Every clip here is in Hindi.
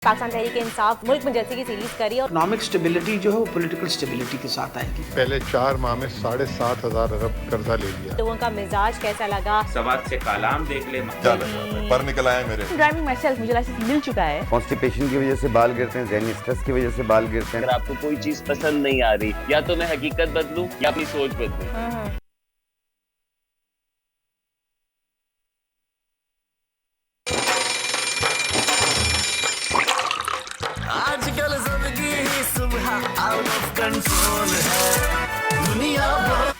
पाकिस्तान तहरीक इंसाफ मुल्क में जलसे की सीरीज करी और इकोनॉमिक स्टेबिलिटी जो है वो पॉलिटिकल स्टेबिलिटी के साथ आएगी। पहले 4 माह में 7,500 अरब कर्जा ले लिया। लोगों का मिजाज कैसा लगा। सवाल से कालाम देख ले पर निकल आए मेरे। ड्राइविंग माई सेल्फ मुझे लाइसेंस मिल चुका है। कॉन्स्टिपेशन की वजह से बाल गिरते हैं, ज़हनी स्ट्रेस की वजह से बाल गिरते हैं। अगर आपको कोई चीज पसंद नहीं आ रही, या तो मैं हकीकत बदलूं या अपनी सोच बदलूं। आजकल जिंदगी ही सुबह आउट ऑफ कंट्रोल है दुनिया बहुत।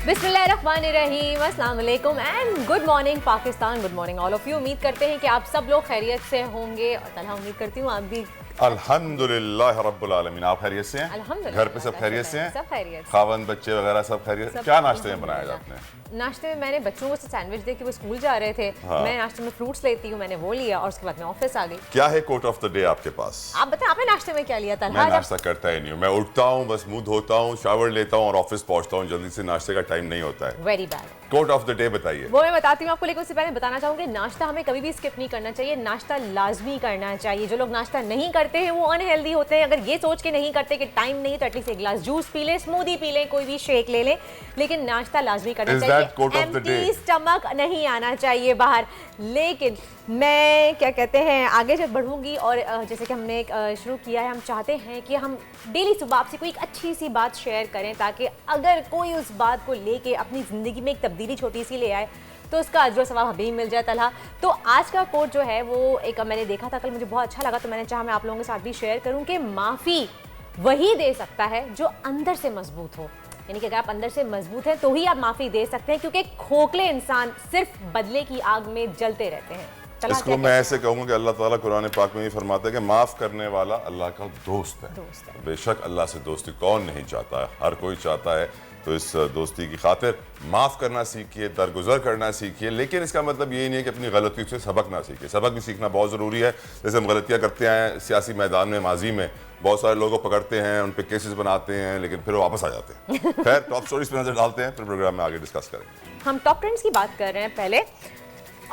बिस्मिल्लाहिर्रहमानिर्रहीम, अस्सलाम वालेकुम and good morning Pakistan, good morning all of you. उम्मीद करते हैं कि आप सब लोग खैरियत से होंगे और तलहा उम्मीद करती हूँ आप भी। अल्हम्दुलिल्लाह रब्बुल आलमीन। आप खैरियत से हैं? अल्हम्दुलिल्लाह। घर पे सब खैरियत से हैं? सब खैरियत से। खावन बच्चे वगैरह सब खैरियत? सब क्या नाश्ते में बनाया अल्हम्दुलिल्लाह। आपने? नाश्ते में मैंने बच्चों को सैंडविच दे के वो स्कूल जा रहे थे। हाँ। मैं नाश्ते में फ्रूट्स लेती हूँ, मैंने वो लिया और उसके बाद मैं ऑफिस आ गई। क्या है कोट ऑफ द डे आपके पास? आप बताएं आपने नाश्ते में क्या लिया था? मैं नाश्ता करता ही नहीं हूँ। मैं उठता हूँ, बस मुंह धोता हूँ, शावर लेता हूँ और ऑफिस पहुँचता हूँ। जल्दी से नाश्ते का टाइम नहीं होता है। Very bad. Quote of the day बताइए। वो मैं बताती हूँ आपको, लेकिन उससे पहले बताना चाहूँगी नाश्ता हमें कभी भी स्किप नहीं करना चाहिए। नाश्ता लाजमी करना चाहिए। जो लोग नाश्ता नहीं करते हैं वो अनहेल्दी होते हैं। अगर ये सोच के नहीं करते कि टाइम नहीं तो एटलीस्ट एक गिलास जूस पी लें, स्मूदी पी लें, कोई भी शेक ले लें, लेकिन नाश्ता लाजमी करना Is चाहिए। that quote of the day? Empty stomach नहीं आना चाहिए बाहर। लेकिन मैं क्या कहते हैं आगे जब बढ़ूंगी और जैसे कि हमने शुरू किया है, हम चाहते हैं कि हम डेली सुबह आपसे कोई एक अच्छी सी बात शेयर करें ताकि अगर कोई उस बात को लेके अपनी ज़िंदगी में एक तब्दीली छोटी सी ले आए तो उसका अजर सवाब हमें मिल जाए तलहा। तो आज का कोट जो है वो एक मैंने देखा था कल, मुझे बहुत अच्छा लगा, तो मैंने चाहा मैं आप लोगों के साथ भी शेयर करूं कि माफ़ी वही दे सकता है जो अंदर से मजबूत हो। यानी कि अगर आप अंदर से मजबूत हैं तो ही आप माफ़ी दे सकते हैं, क्योंकि खोखले इंसान सिर्फ बदले की आग में जलते रहते हैं। इसको मैं ऐसे कहूँगा कि अल्लाह ताला कुरान पाक में ये फरमाता है कि माफ़ करने वाला अल्लाह का दोस्त है। बेशक अल्लाह से दोस्ती कौन नहीं चाहता है, हर कोई चाहता है। तो इस दोस्ती की खातिर माफ़ करना सीखिए, दरगुजर करना सीखिए। लेकिन इसका मतलब ये नहीं है कि अपनी गलतियों से सबक ना सीखिए। सबक भी सीखना बहुत ज़रूरी है। जैसे हम गलतियाँ करते हैं सियासी मैदान में, माजी में बहुत सारे लोगों को पकड़ते हैं, उन पर केसेस बनाते हैं, लेकिन फिर वो वापस आ जाते हैं। खैर, टॉप स्टोरीज पर नजर डालते हैं, फिर प्रोग्राम में आगे डिस्कस करेंगे। हम टॉप ट्रेंड्स की बात कर रहे हैं पहले,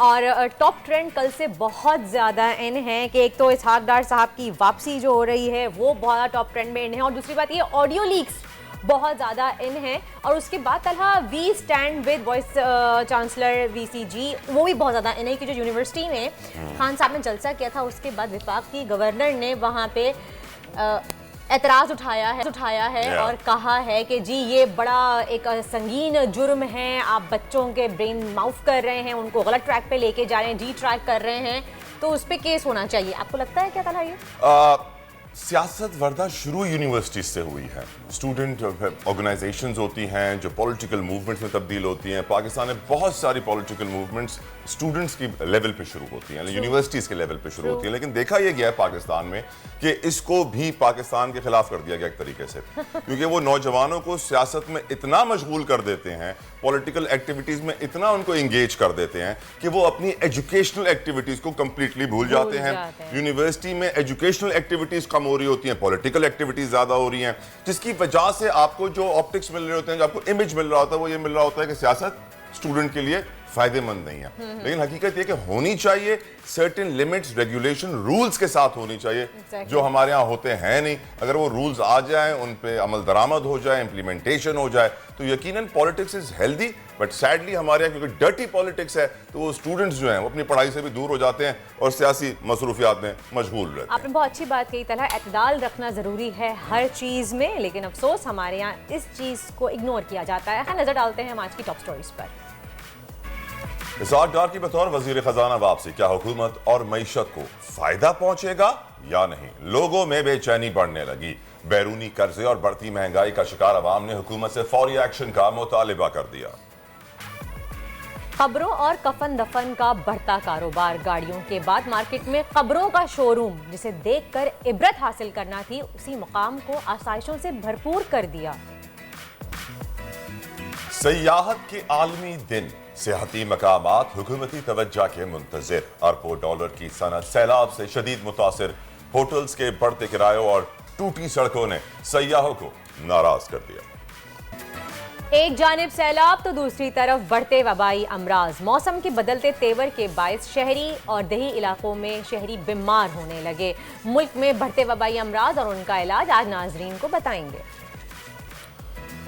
और टॉप ट्रेंड कल से बहुत ज़्यादा इन है कि एक तो इसहाक डार साहब की वापसी जो हो रही है वो बहुत टॉप ट्रेंड में इन है, और दूसरी बात ये ऑडियो लीक्स बहुत ज़्यादा इन है। और उसके बाद Talha we stand with vice chancellor VCG, वो भी बहुत ज़्यादा इन है कि जो यूनिवर्सिटी में खान साहब ने जलसा किया था उसके बाद विफाक की गवर्नर ने वहाँ पे एतराज़ उठाया है और कहा है कि जी ये बड़ा एक संगीन जुर्म है, आप बच्चों के ब्रेन माउफ कर रहे हैं, उनको गलत ट्रैक पे लेके जा रहे हैं, ट्रैक कर रहे हैं, तो उस पर केस होना चाहिए। आपको लगता है क्या तलहा ये? सियासत वर्दा शुरू यूनिवर्सिटी से हुई है। स्टूडेंट ऑर्गेनाइजेशंस होती हैं जो पॉलिटिकल मूवमेंट्स में तब्दील होती हैं। पाकिस्तान में बहुत सारी पॉलिटिकल मूवमेंट्स स्टूडेंट्स की लेवल पे शुरू होती हैं, यूनिवर्सिटीज़ के लेवल पे शुरू होती हैं। लेकिन देखा यह गया है पाकिस्तान में कि इसको भी पाकिस्तान के खिलाफ कर दिया गया एक तरीके से, क्योंकि वो नौजवानों को सियासत में इतना मशगूल कर देते हैं, पॉलिटिकल एक्टिविटीज़ में इतना उनको इंगेज कर देते हैं कि वो अपनी एजुकेशनल एक्टिविटीज़ को कंप्लीटली भूल जाते हैं। यूनिवर्सिटी में एजुकेशनल एक्टिविटीज़ कम हो रही होती हैं, पॉलिटिकल एक्टिविटीज ज्यादा हो रही हैं, जिसकी वजह से आपको जो ऑप्टिक्स मिल रहे होते हैं, जो आपको इमेज मिल रहा होता है, वो ये मिल रहा होता है कि सियासत स्टूडेंट के लिए फायदेमंद नहीं है। लेकिन हकीकत ये कि होनी चाहिए, सर्टेन लिमिट्स, रेगुलेशन, रूल्स के साथ होनी चाहिए, जो हमारे यहाँ होते हैं नहीं। अगर वो रूल्स आ जाएं, उन पे अमल दरामद हो जाए, इम्प्लीमेंटेशन हो जाए, तो यकीनन politics is healthy. But sadly हमारे यहाँ क्योंकि डर्टी पॉलिटिक्स है, तो वो स्टूडेंट्स जो हैं वो अपनी पढ़ाई से भी दूर हो जाते हैं और सियासी मसरूफियात में मशगूल रहते हैं। आपने बहुत अच्छी बात कही तलहा, एतदाल रखना ज़रूरी है हर चीज़ में, लेकिन अफसोस हमारे यहाँ इस चीज़ को इग्नोर किया जाता है। नज़र डालते हैं हम आज की टॉप स्टोरीज पर। इसहाक डार की बतौर वजीर खजाना वापसी, क्या हुकूमत और मईशत को फायदा पहुंचेगा या नहीं? लोगों में बेचैनी बढ़ने लगी। बैरूनी कर्जे और बढ़ती महंगाई का शिकार अवाम ने हुकूमत से फौरी एक्शन का मुतालिबा कर दिया। खबरों और कफन दफन का बढ़ता कारोबार, गाड़ियों के बाद मार्केट में खबरों का शोरूम, जिसे देखकर इबरत हासिल करना थी, उसी मुकाम को आसाइशों से भरपूर कर दिया। सयाहत के आलमी दिन, सियाहती मकामात हुकूमती तवज्जो के मुंतजिर। अरबों डॉलर की सनत, सैलाब से शदीद मुतासिर, होटल्स के बढ़ते किरायों और टूटी सड़कों ने सयाहों को नाराज कर दिया। एक जानिब सैलाब तो दूसरी तरफ बढ़ते वबाई अमराज। मौसम के बदलते तेवर के बायस शहरी और देही इलाकों में शहरी बीमार होने लगे। मुल्क में बढ़ते वबाई अमराज और उनका इलाज आज नाजरीन को बताएंगे।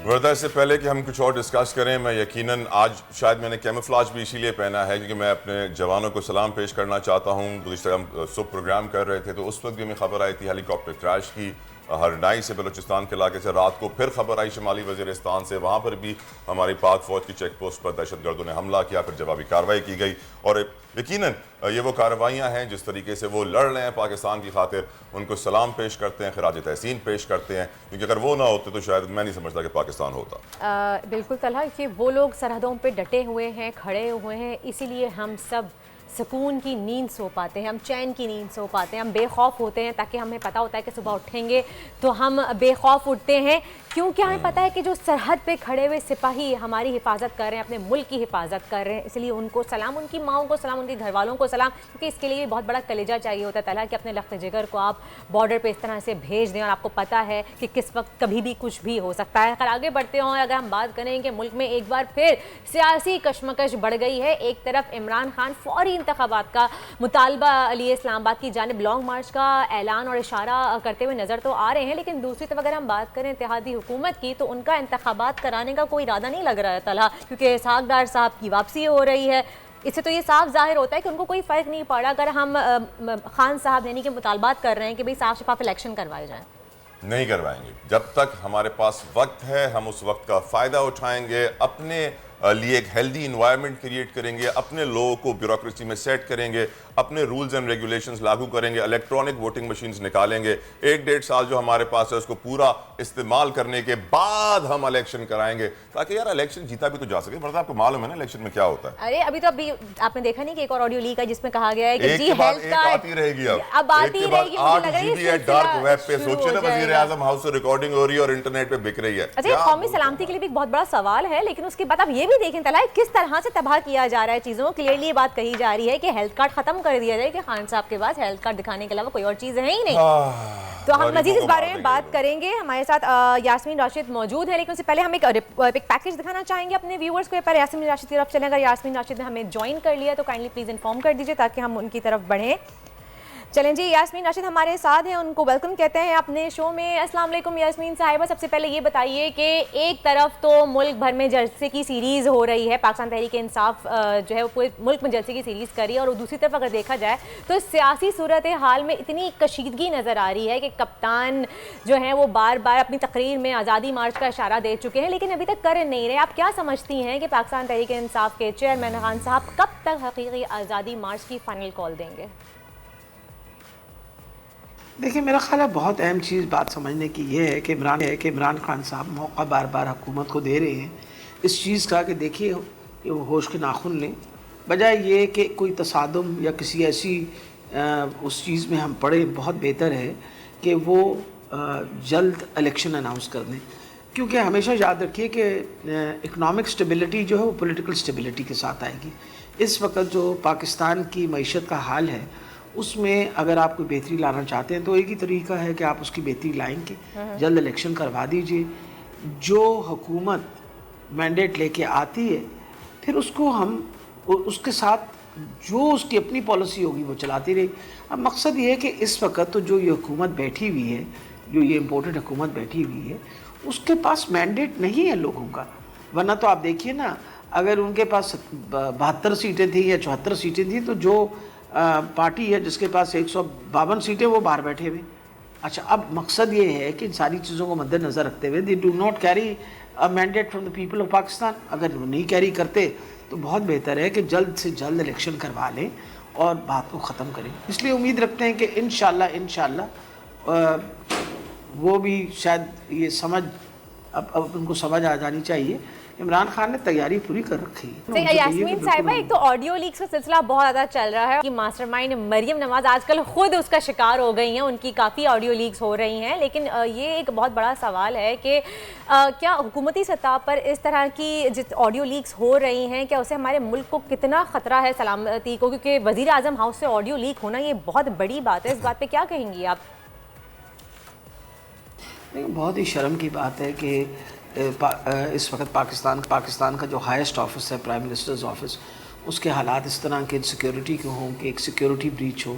वर्दा, इससे पहले कि हम कुछ और डिस्कस करें, मैं यकीनन आज शायद मैंने कैमोफ्लेज भी इसीलिए पहना है क्योंकि मैं अपने जवानों को सलाम पेश करना चाहता हूँ। गुज़िश्ता हम सुबह प्रोग्राम कर रहे थे तो उस वक्त भी हमें खबर आई थी हेलीकॉप्टर क्रैश की हरनाई से, बलूचिस्तान के इलाके से। रात को फिर खबर आई शुमाली वज़ीरिस्तान से, वहाँ पर भी हमारी पाक फ़ौज की चेक पोस्ट पर दहशतगर्दों ने हमला किया, फिर जवाबी कार्रवाई की गई। और यकीनन ये वो कार्रवाइयाँ हैं जिस तरीके से वो लड़ रहे हैं पाकिस्तान की खातिर, उनको सलाम पेश करते हैं, खराज तहसीन पेश करते हैं, क्योंकि अगर वो ना होते तो शायद मैं नहीं समझता कि पाकिस्तान होता। बिल्कुल तलहा कि वो लोग सरहदों पे डटे हुए हैं, खड़े हुए हैं, इसीलिए हम सब सुकून की नींद सो पाते हैं, हम चैन की नींद सो पाते हैं, हम बेखौफ होते हैं ताकि हमें पता होता है कि सुबह उठेंगे तो हम बेखौफ उठते हैं क्योंकि हमें पता है कि जो सरहद पे खड़े हुए सिपाही हमारी हिफाजत कर रहे हैं, अपने मुल्क की हिफाजत कर रहे हैं। इसलिए उनको सलाम, उनकी माओं को सलाम, उनके घर वालों को सलाम, क्योंकि इसके लिए बहुत बड़ा कलेजा चाहिए होता है तला कि अपने लख्त जिगर को आप बॉर्डर पे इस तरह से भेज दें और आपको पता है कि किस वक्त कभी भी कुछ भी हो सकता है। अगर आगे बढ़ते हों, अगर हम बात करें कि मुल्क में एक बार फिर सियासी कशमकश बढ़ गई है। एक तरफ इमरान खान फौरी इंतखाबात का मुतालबा लिए इस्लामाबाद की जानिब लॉन्ग मार्च का ऐलान और इशारा करते हुए नजर तो आ रहे हैं, लेकिन दूसरी तरफ अगर हम बात करें इत्तेहादी हुकूमत की तो उनका इंतखाबात कराने का कोई इरादा नहीं लग रहा है तलहा, क्योंकि इसहाक डार साहब की वापसी हो रही है। इससे तो ये साफ जाहिर होता है कि उनको कोई फ़र्क नहीं पड़ा अगर हम खान साहब यानी कि मुतालबात कर रहे हैं कि भाई साफ शफाफ इलेक्शन करवाए जाएँ। नहीं करवाएंगे। जब तक हमारे पास वक्त है हम उस वक्त का फ़ायदा उठाएंगे, अपने लिए एक हेल्दी इन्वायरमेंट क्रिएट करेंगे, अपने लोगों को ब्यूरोक्रेसी में सेट करेंगे, अपने रूल्स एंड रेगुलेशंस लागू करेंगे, इलेक्ट्रॉनिक वोटिंग मशीन्स निकालेंगे। 1-1.5 साल जो हमारे पास है उसको पूरा इस्तेमाल करने के बाद हम इलेक्शन कराएंगे, ताकि यार इलेक्शन जीता भी तो जा सके। मतलब आपको मालूम है ना इलेक्शन में क्या होता है। अरे अभी आपने देखा नहीं कि एक और ऑडियो लीक है जिसमें कहा गया है कि जी हेल्थ कार्ड आती रहेगी, अब आती रहेगी। 8 GB डार्क वेब पे सोचिए ना, वज़ीर आज़म हाउस से रिकॉर्डिंग हो रही है और इंटरनेट पे बिक रही है। अच्छा, कौमी सलामती के लिए भी एक बहुत बड़ा सवाल है, लेकिन उसके बाद आप ये भी देखें तला किस तरह से तबाह किया जा रहा है चीज़ों को। क्लियरली ये बात कही जा रही है कि हेल्थ कार्ड खत्म कर दिया जाए कि खान साहब के पास हेल्थ कार्ड दिखाने के अलावा कोई और चीज़ है ही नहीं। तो हम मजीद इस बारे में बात करेंगे। हमारे साथ यास्मीन राशिद मौजूद है, लेकिन उससे पहले हम एक पैकेज दिखाना चाहेंगे अपने व्यूअर्स को। पर यास्मीन राशिद की तरफ चलें, अगर यास्मीन राशिद ने हमें ज्वाइन कर लिया तो काइंडली प्लीज़ इन्फॉर्म कर दीजिए ताकि हम उनकी तरफ बढ़ें। चलें जी, यास्मीन राशिद हमारे साथ हैं, उनको वेलकम कहते हैं अपने शो में। अस्सलाम वालेकुम यास्मीन साहिबा, सबसे पहले ये बताइए कि एक तरफ तो मुल्क भर में जलसे की सीरीज़ हो रही है, पाकिस्तान तहरीक इंसाफ जो है वो पूरे मुल्क में जलसे की सीरीज़ कर रही है, और दूसरी तरफ अगर देखा जाए तो सियासी सूरत हाल में इतनी कशीदगी नज़र आ रही है कि कप्तान जो है वो बार बार अपनी तकरीर में आज़ादी मार्च का इशारा दे चुके हैं लेकिन अभी तक कर नहीं रहे। आप क्या समझती हैं कि पाकिस्तान तहरीक इंसाफ के चेयरमैन खान साहब कब तक हकीकी आज़ादी मार्च की फाइनल कॉल देंगे? देखिए, मेरा ख्याल है बहुत अहम चीज़ बात समझने की ये है कि इमरान खान साहब मौका बार बार हुकूमत को दे रहे हैं इस चीज़ का कि देखिए वो होश के नाखून लें, बजाय ये कि कोई तसादुम या किसी ऐसी उस चीज़ में हम पड़े। बहुत बेहतर है कि वो जल्द इलेक्शन अनाउंस कर दें, क्योंकि हमेशा याद रखिए कि इकनॉमिक स्टेबिलिटी जो है वो पॉलिटिकल स्टेबिलिटी के साथ आएगी। इस वक्त जो पाकिस्तान की मईशत का हाल है उसमें अगर आप कोई बेहतरी लाना चाहते हैं तो एक ही तरीका है कि आप उसकी बेहतरी लाएंगे, जल्द इलेक्शन करवा दीजिए। जो हुकूमत मैंडेट लेके आती है फिर उसको हम उसके साथ जो उसकी अपनी पॉलिसी होगी वो चलाती रही। अब मकसद ये है कि इस वक्त तो जो ये हुकूमत बैठी हुई है, जो ये इम्पोर्टेड हुकूमत बैठी हुई है, उसके पास मैंडेट नहीं है लोगों का। वरना तो आप देखिए ना, अगर उनके पास 72 सीटें थी या 74 सीटें थी तो जो पार्टी है जिसके पास 152 सीटें वो बाहर बैठे हुए। अच्छा, अब मकसद ये है कि इन सारी चीज़ों को मद्देनज़र रखते हुए they do not carry a mandate from the people of Pakistan. अगर वो नहीं कैरी करते तो बहुत बेहतर है कि जल्द से जल्द इलेक्शन करवा लें और बात को ख़त्म करें। इसलिए उम्मीद रखते हैं कि इंशाल्लाह वो भी शायद ये समझ अब उनको समझ आ जानी चाहिए। इमरान खान ने तैयारी पूरी कर रखी है। यास्मीन साहिबा, एक तो ऑडियो लीक्स का सिलसिला बहुत ज़्यादा चल रहा है कि मास्टरमाइंड मरियम नवाज आजकल खुद उसका शिकार हो गई हैं, उनकी काफ़ी ऑडियो लीक्स हो रही हैं, लेकिन ये एक बहुत बड़ा सवाल है कि क्या हुकूमती सतह पर इस तरह की जिस ऑडियो लीक्स हो रही हैं क्या उससे हमारे मुल्क को कितना ख़तरा है सलामती को? क्योंकि वज़ीर आज़म हाउस से ऑडियो लीक होना ये बहुत बड़ी बात है, इस बात पर क्या कहेंगी आप? बहुत ही शर्म की बात है कि इस वक्त पाकिस्तान का जो हाईएस्ट ऑफिस है, प्राइम मिनिस्टर्स ऑफिस, उसके हालात इस तरह के सिक्योरिटी के हों कि एक सिक्योरिटी ब्रीच हो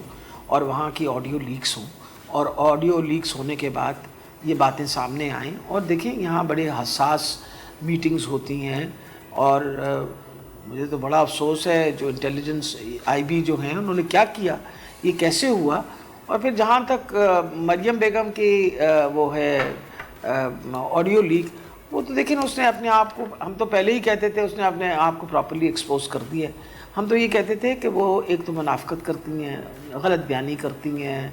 और वहाँ की ऑडियो लीक्स हों, और ऑडियो लीक्स होने के बाद ये बातें सामने आएँ। और देखें, यहाँ बड़े हसास मीटिंग्स होती हैं, और मुझे तो बड़ा अफसोस है जो इंटेलिजेंस आईबी जो हैं उन्होंने क्या किया, ये कैसे हुआ। और फिर जहाँ तक मरियम बेगम की वो है ऑडियो लीक, वो तो देखिए ना, उसने अपने आप को, हम तो पहले ही कहते थे उसने अपने आप को प्रॉपर्ली एक्सपोज कर दिया। हम तो ये कहते थे कि वो एक तो मुनाफकत करती हैं, गलत बयानी करती हैं,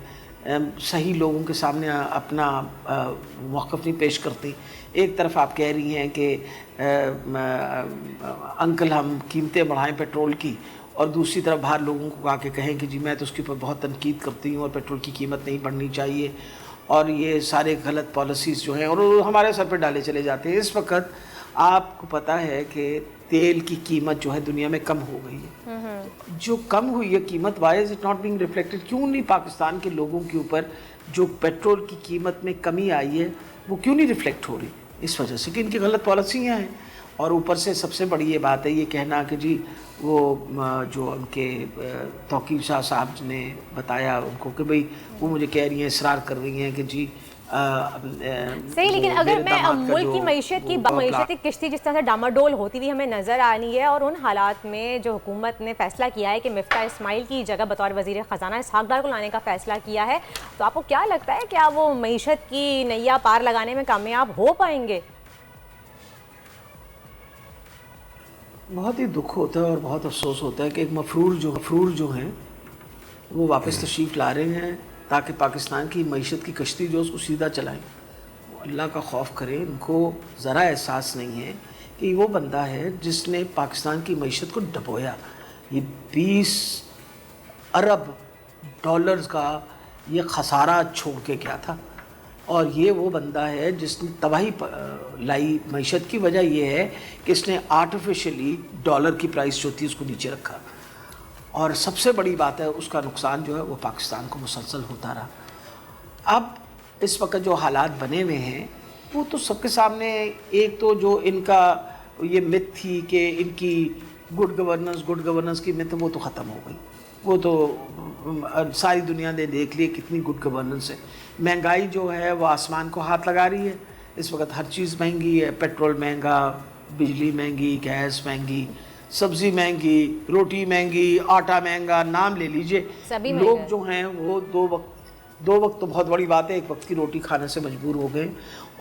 सही लोगों के सामने अपना मौक़िफ़ नहीं पेश करती। एक तरफ आप कह रही हैं कि अंकल हम कीमतें बढ़ाएं पेट्रोल की, और दूसरी तरफ बाहर लोगों को आके कहें कि जी मैं तो उसके ऊपर बहुत तनकीद करती हूँ और पेट्रोल की कीमत नहीं बढ़नी चाहिए, और ये सारे गलत पॉलिसीज़ जो हैं और हमारे सर पे डाले चले जाते हैं। इस वक्त आपको पता है कि तेल की कीमत जो है दुनिया में कम हो गई है। जो कम हुई है कीमत, why is it not being reflected? क्यों नहीं पाकिस्तान के लोगों के ऊपर जो पेट्रोल की कीमत में कमी आई है वो क्यों नहीं रिफ्लेक्ट हो रही? इस वजह से कि इनकी गलत पॉलिसियाँ हैं। और ऊपर से सबसे बड़ी ये बात है ये कहना कि जी वो जो उनके तौकीर शाह साहब ने बताया उनको कि भाई वो मुझे कह रही हैं, इसरार कर रही हैं कि जी सही, लेकिन अगर मैं मुल्क की मईशत की किश्ती जिस तरह से डामाडोल होती हुई हमें नज़र आ रही है, और उन हालात में जो हुकूमत ने फैसला किया है कि मिफ्ता इस्माइल की जगह बतौर वज़ीर ख़जाना इसहाक़ डार को लाने का फ़ैसला किया है, तो आपको क्या लगता है क्या वो मईशत की नैया पार लगाने में कामयाब हो पाएंगे? बहुत ही दुख होता है और बहुत अफसोस होता है कि एक मफरूर जो हैं वो वापस तशरीफ़ ला रहे हैं ताकि पाकिस्तान की मईशत की कश्ती जो उसको सीधा चलाएं। वो अल्लाह का खौफ करें, इनको ज़रा एहसास नहीं है कि वो बंदा है जिसने पाकिस्तान की मईशत को डबोया। ये 20 अरब डॉलर्स का ये खसारा छोड़ के गया था, और ये वो बंदा है जिसने तबाही लाई। मईशत की वजह यह है कि इसने आर्टिफिशियली डॉलर की प्राइस जो थी उसको नीचे रखा, और सबसे बड़ी बात है उसका नुकसान जो है वो पाकिस्तान को मुसलसल होता रहा। अब इस वक्त जो हालात बने हुए हैं वो तो सबके सामने, एक तो जो इनका ये मिथ थी कि इनकी गुड गवर्नेंस की मिथ वो तो ख़त्म हो गई। वो तो सारी दुनिया ने देख ली कितनी गुड गवर्नेंस है। महंगाई जो है वो आसमान को हाथ लगा रही है। इस वक्त हर चीज़ महंगी है, पेट्रोल महंगा, बिजली महंगी, गैस महंगी, सब्ज़ी महंगी, रोटी महंगी, आटा महंगा, नाम ले लीजिए। लोग जो हैं वो दो वक्त तो बहुत बड़ी बात है, एक वक्त की रोटी खाने से मजबूर हो गए।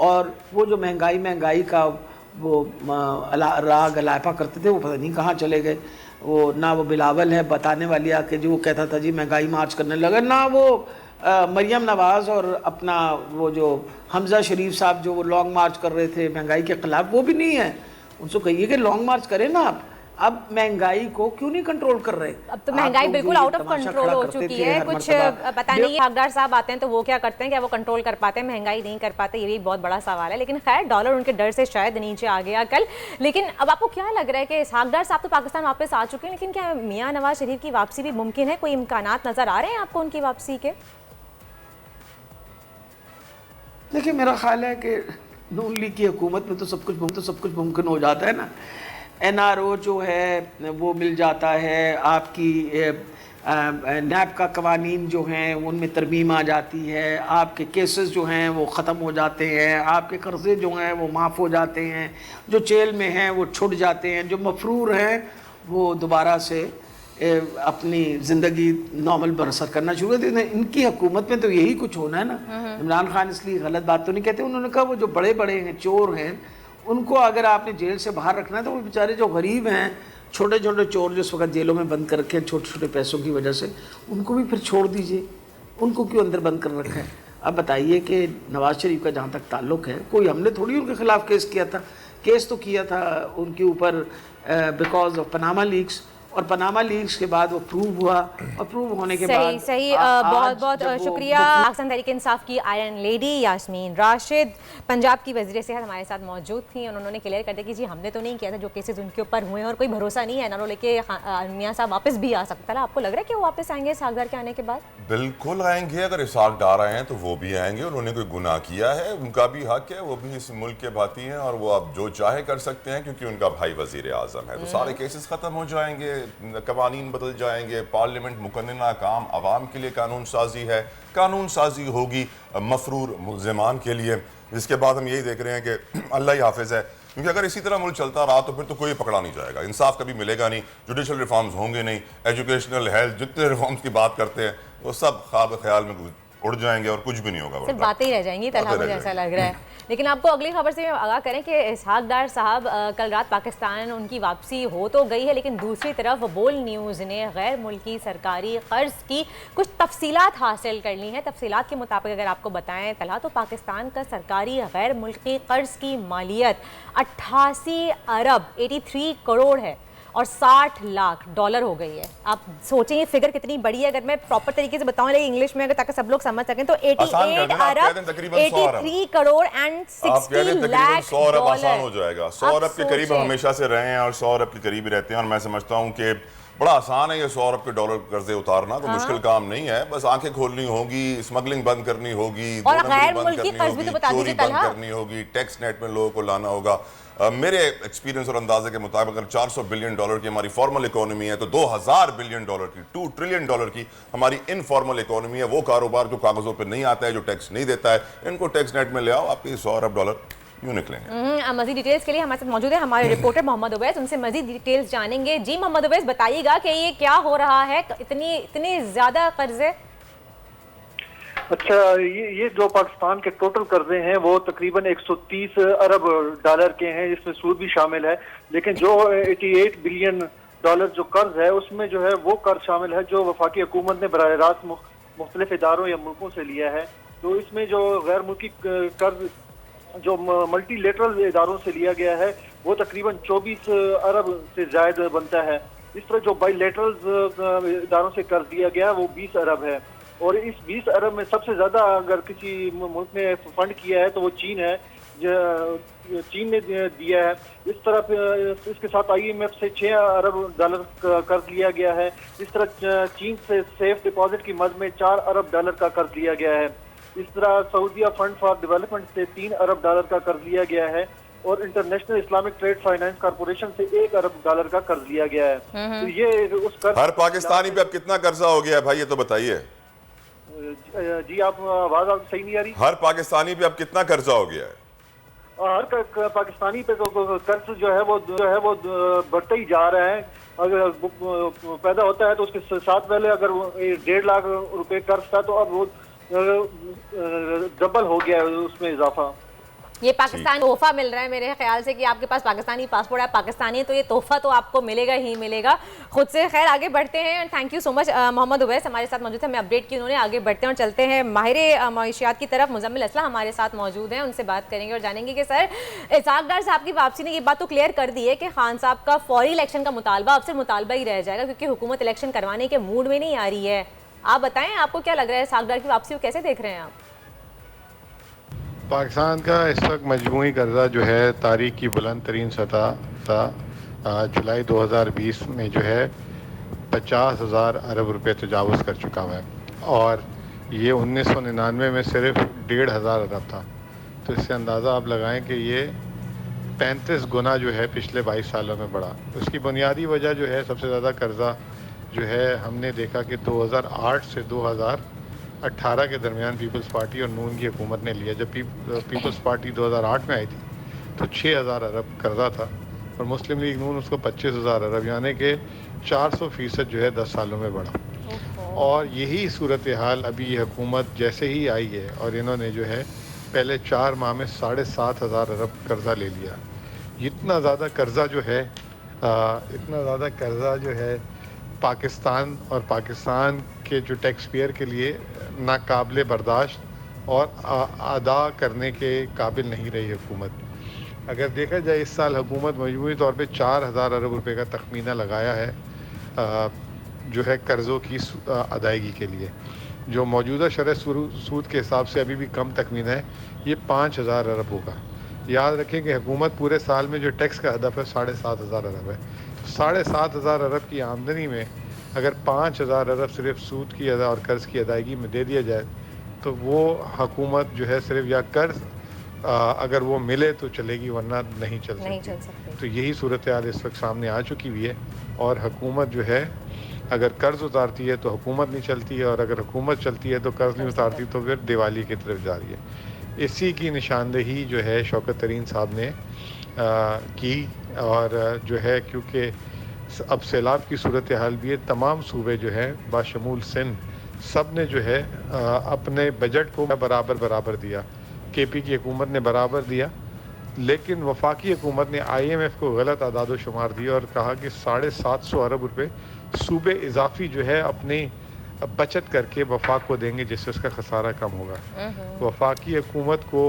और वो जो महंगाई का वो राग अलापा करते थे वो पता नहीं कहाँ चले गए। वो ना वो बिलावल है बताने वाली आके जो वो कहता था जी महंगाई मार्च करने लगा, ना वो मरियम नवाज़ और अपना वो जो हमज़ा शरीफ साहब जो वो लॉन्ग मार्च कर रहे थे महंगाई के ख़िलाफ़, वो भी नहीं है। उनसे कहिए कि लॉन्ग मार्च करें ना आप। अब महंगाई को क्यों नहीं कंट्रोल कर रहे? अब तो महंगाई बिल्कुल आउट ऑफ कंट्रोल हो चुकी है। कुछ पता नहीं इसहाक़ डार साहब आते हैं तो वो क्या करते हैं, क्या वो कंट्रोल कर पाते हैं, महंगाई नहीं कर पाते, ये भी बहुत बड़ा सवाल है। लेकिन खैर डॉलर उनके डर से शायद नीचे आ गया कल। लेकिन अब आपको क्या लग रहा है कि इसहाक़ डार साहब तो पाकिस्तान वापस आ चुके हैं, लेकिन क्या मियाँ नवाज शरीफ की वापसी भी मुमकिन है? कोई इम्कानात नज़र आ रहे हैं आपको उनकी वापसी के? देखिए मेरा ख्याल है कि नून लीग की हुकूमत में तो सब कुछ मुमकिन हो जाता है ना। NRO जो है वो मिल जाता है, आपकी नैब का कवानीन जो हैं उनमें तरमीम आ जाती है, आपके केसेस जो हैं वो ख़त्म हो जाते हैं, आपके कर्ज़े जो हैं वो माफ़ हो जाते हैं, जो जेल में हैं वो छुट जाते हैं, जो मफरूर हैं वो दोबारा से अपनी ज़िंदगी नॉर्मल बसर करना शुरू कर देते। इनकी हुकूमत में तो यही कुछ होना है ना। इमरान खान इसलिए गलत बात तो नहीं कहते। उन्होंने कहा वो जो बड़े हैं चोर हैं उनको अगर आपने जेल से बाहर रखना है तो वो बेचारे जो गरीब हैं, छोटे छोटे चोर जो इस वक्त जेलों में बंद कर रखे हैं छोटे छोटे पैसों की वजह से, उनको भी फिर छोड़ दीजिए। उनको क्यों अंदर बंद कर रखा है? अब बताइए कि नवाज़ शरीफ का जहाँ तक ताल्लुक़ है, कोई हमने थोड़ी उनके ख़िलाफ़ केस किया था। केस तो किया था उनके ऊपर बिकॉज ऑफ पनामा लीक्स, और पनामा लीक्स के बाद वो प्रूव हुआ और प्रूव होने के बाद सही आज बहुत बहुत जब वो- शुक्रिया पाकिस्तान तहरीक इंसाफ की आयरन लेडी यास्मीन राशिद पंजाब की वज़ीर सेहत हमारे साथ मौजूद थी और उन्होंने क्लियर कर दिया कि जी हमने तो नहीं किया था, जो केसेस उनके ऊपर हुए हैं और कोई भरोसा नहीं है ना लेके मियां साहब वापस भी आ सकता है। आपको लग रहा है कि वो वापस आएंगे इसहाक डार के आने के बाद? बिल्कुल आएंगे, अगर इसहाक डार आए हैं तो वो भी आएंगे। उन्होंने कोई गुनाह किया है, उनका भी हक है, वो भी इस मुल्क के भाती हैं और वो अब जो चाहे कर सकते हैं क्योंकि उनका भाई वजीर आज़म है। तो सारे केसेस ख़त्म हो जाएंगे, कवानीन बदल जाएंगे, पार्लियामेंट मुकन्ना काम आवाम के लिए कानून साजी है, कानून साजी होगी मफरूर मुल्ज़िमान के लिए। जिसके बाद हम यही देख रहे हैं कि अल्लाह ही हाफिज़ है, क्योंकि अगर इसी तरह मुल्क चलता रहा तो फिर तो कोई पकड़ा नहीं जाएगा, इंसाफ कभी मिलेगा नहीं, जुडिशल रिफॉर्म्स होंगे नहीं, एजुकेशनल हेल्थ जितने रिफॉर्म्स की बात करते हैं वो सब ख्वाब ख्याल में उड़ जाएंगे और कुछ भी नहीं होगा, सिर्फ बातें ही रह जाएंगी। तलहा मुझे ऐसा लग रहा है। लेकिन आपको अगली खबर से आगाह करें कि इसहाक डार साहब कल रात पाकिस्तान उनकी वापसी हो तो गई है, लेकिन दूसरी तरफ बोल न्यूज़ ने गैर मुल्की सरकारी कर्ज की कुछ तफसीलात हासिल कर ली हैं। तफसीलात के मुताबिक अगर आपको बताएं तलहा, तो पाकिस्तान का सरकारी गैर मुल्की कर्ज की मालियत 88 अरब 83 करोड़ है और 60 लाख डॉलर हो गई है। आप सोचें ये फिगर कितनी बड़ी है। अगर मैं प्रॉपर तरीके से बताऊं लेकिन इंग्लिश में, अगर ताकि सब लोग समझ सकें, तो 88 अरब 83 करोड़ एंड 60 लाख 100 अरब आसान हो डॉलर। जाएगा। 100 अरब के करीब हमेशा से रहे हैं और 100 अरब के करीब रहते हैं और मैं समझता हूँ कि बड़ा आसान है ये 100 अरब के डॉलर कर्जे उतारना, तो मुश्किल काम नहीं है। बस आंखें खोलनी होगी, स्मगलिंग बंद करनी होगी, और गैर मुल्की कर्ज भी तो बता दीजिए बंद करनी होगी, टैक्स नेट में लोगों को लाना होगा। मेरे एक्सपीरियंस और अंदाजे के मुताबिक अगर 400 बिलियन डॉलर की हमारी फॉर्मल इकोनॉमी है तो 2000 बिलियन डॉलर की 2 ट्रिलियन डॉलर की हमारी इनफॉर्मल इकोनॉमी है। वो कारोबार जो कागजों पे नहीं आता है, जो टैक्स नहीं देता है, इनको टैक्स नेट में ले आओ, आपके 100 अरब डॉलर यूं निकलेंगे। मजीद डिटेल्स के लिए हमारे साथ मौजूद है हमारे रिपोर्टर मोहम्मद उवैस, उनसे मजीद डिटेल्स जानेंगे। जी मोहम्मद उवैस, बताइएगा कि ये क्या हो रहा है, इतनी ज्यादा कर्जे? अच्छा, ये जो पाकिस्तान के टोटल कर्जे हैं वो तकरीबन 130 अरब डॉलर के हैं, जिसमें सूद भी शामिल है। लेकिन जो 88 बिलियन डॉलर जो कर्ज है उसमें जो है वो कर्ज शामिल है जो वफाकी हुकूमत ने बराह रास्त मुख्तलिफ इदारों या मुल्कों से लिया है। तो इसमें जो गैर मुल्की कर्ज जो मल्टीलेटरल इदारों से लिया गया है वो तकरीबन 24 अरब से ज़ायद बनता है। इस तरह जो बाईलेटरल इदारों से कर्ज दिया गया वो 20 अरब है। और इस 20 अरब में सबसे ज़्यादा अगर किसी मुल्क ने फंड किया है तो वो चीन है, चीन ने दिया है। इस तरफ इसके साथ IMF से 6 अरब डॉलर कर्ज लिया गया है। इस तरह चीन से सेफ डिपॉजिट की मद में 4 अरब डॉलर का कर्ज लिया गया है। इस तरह सऊदीया फंड फॉर डेवलपमेंट से 3 अरब डॉलर का कर्ज लिया गया है और international Islamic trade finance corporation से 1 अरब डॉलर का कर्ज लिया गया है। तो ये उस कर्ज हर पाकिस्तानी पे अब कितना कर्जा हो गया है भाई, ये तो बताइए। जी आप आवाज आप सही नहीं आ रही। हर पाकिस्तानी पे अब कितना कर्जा हो गया है? हर पाकिस्तानी पे तो कर्ज जो है वो बढ़ते ही जा रहा है। अगर पैदा होता है तो उसके साथ पहले अगर 1.5 लाख रुपए कर्ज था तो अब वो डबल हो गया है उसमें इजाफा। ये पाकिस्तान तोहफा मिल रहा है मेरे ख्याल से कि आपके पास पाकिस्तानी पासपोर्ट है, पाकिस्तानी है, तो ये तोहफा तो आपको मिलेगा ही मिलेगा खुद से। खैर आगे बढ़ते हैं। Thank you so much Mohammad Uwais हमारे साथ मौजूद है, हमें अपडेट की उन्होंने। आगे बढ़ते हैं और चलते हैं माहिर मईशियात की तरफ। मुजम्मिल असलम हमारे साथ मौजूद हैं, उनसे बात करेंगे और जानेंगे कि सर इसहाक डार साहब की वापसी ने ये बात तो क्लियर कर दी है कि खान साहब का फौरी इलेक्शन का मुतालबा अब सिर्फ मुतालबा ही रह जाएगा क्योंकि हुकूमत इलेक्शन करवाने के मूड में नहीं आ रही है। आप बताएं आपको क्या लग रहा है इसहाक डार की वापसी को कैसे देख रहे हैं आप? पाकिस्तान का इस वक्त मजमूई कर्जा जो है तारीख की बुलंद तरीन सतह था जुलाई 2020 में जो है 50,000 अरब रुपये तजावुज़ कर चुका हुआ है और ये 1999 में सिर्फ 1,500 अरब था। तो इससे अंदाज़ा आप लगाएं कि ये 35 गुना जो है पिछले 22 सालों में बढ़ा। उसकी बुनियादी वजह जो है सबसे ज़्यादा कर्जा जो है हमने देखा कि 2008 से 2018 के दरमियान पीपल्स पार्टी और नून की हुकूमत ने लिया। जब पीपल्स पार्टी 2008 में आई थी तो 6,000 अरब कर्जा था और मुस्लिम लीग नून उसको 25,000 अरब यानी कि 400% जो है 10 सालों में बढ़ा। और यही सूरत हाल अभी ये हुकूमत जैसे ही आई है और इन्होंने जो है पहले 4 माह में 7,500 अरब कर्जा ले लिया। इतना ज़्यादा कर्जा जो है पाकिस्तान और पाकिस्तान के जो टैक्स पेयर के लिए नाकाबिले बर्दाश्त और अदा करने के काबिल नहीं रही हुकूमत। अगर देखा जाए इस साल हुकूमत मजमूई तौर पे 4,000 अरब रुपए का तखमीना लगाया है जो है कर्ज़ों की अदायगी के लिए। जो मौजूदा शरह सूद के हिसाब से अभी भी कम तखमीन है, ये 5,000 अरब होगा। याद रखें कि हुकूमत पूरे साल में जो टैक्स का हदफ है 7,500 अरब है। 7,500 अरब की आमदनी में अगर 5,000 अरब सिर्फ सूद की अदा और कर्ज़ की अदायगी में दे दिया जाए तो वो हुकूमत जो है सिर्फ या कर्ज़ अगर वो मिले तो चलेगी, वरना नहीं चल सकती। तो यही सूरत हाल इस वक्त सामने आ चुकी हुई है। और हुकूमत जो है अगर कर्ज़ उतारती है तो हुकूमत नहीं चलती है, और अगर हुकूमत चलती है तो कर्ज़ नहीं उतारती तो फिर दिवाली की तरफ जा रही है। इसी की निशानदेही जो है शौकत तरीन साहब ने की। और जो है क्योंकि अब सैलाब की सूरत हाल भी है, तमाम सूबे जो है बाशमूल सिंध सब ने जो है अपने बजट को बराबर दिया। KP की हुकूमत ने बराबर दिया, लेकिन वफाकी हुकूमत ने IMF को गलत आदाद शुमार दिया और कहा कि 750 अरब रुपये सूबे इजाफी जो है अपनी बचत करके वफाक को देंगे, जिससे उसका खसारा कम होगा। वफाकी हुकूमत को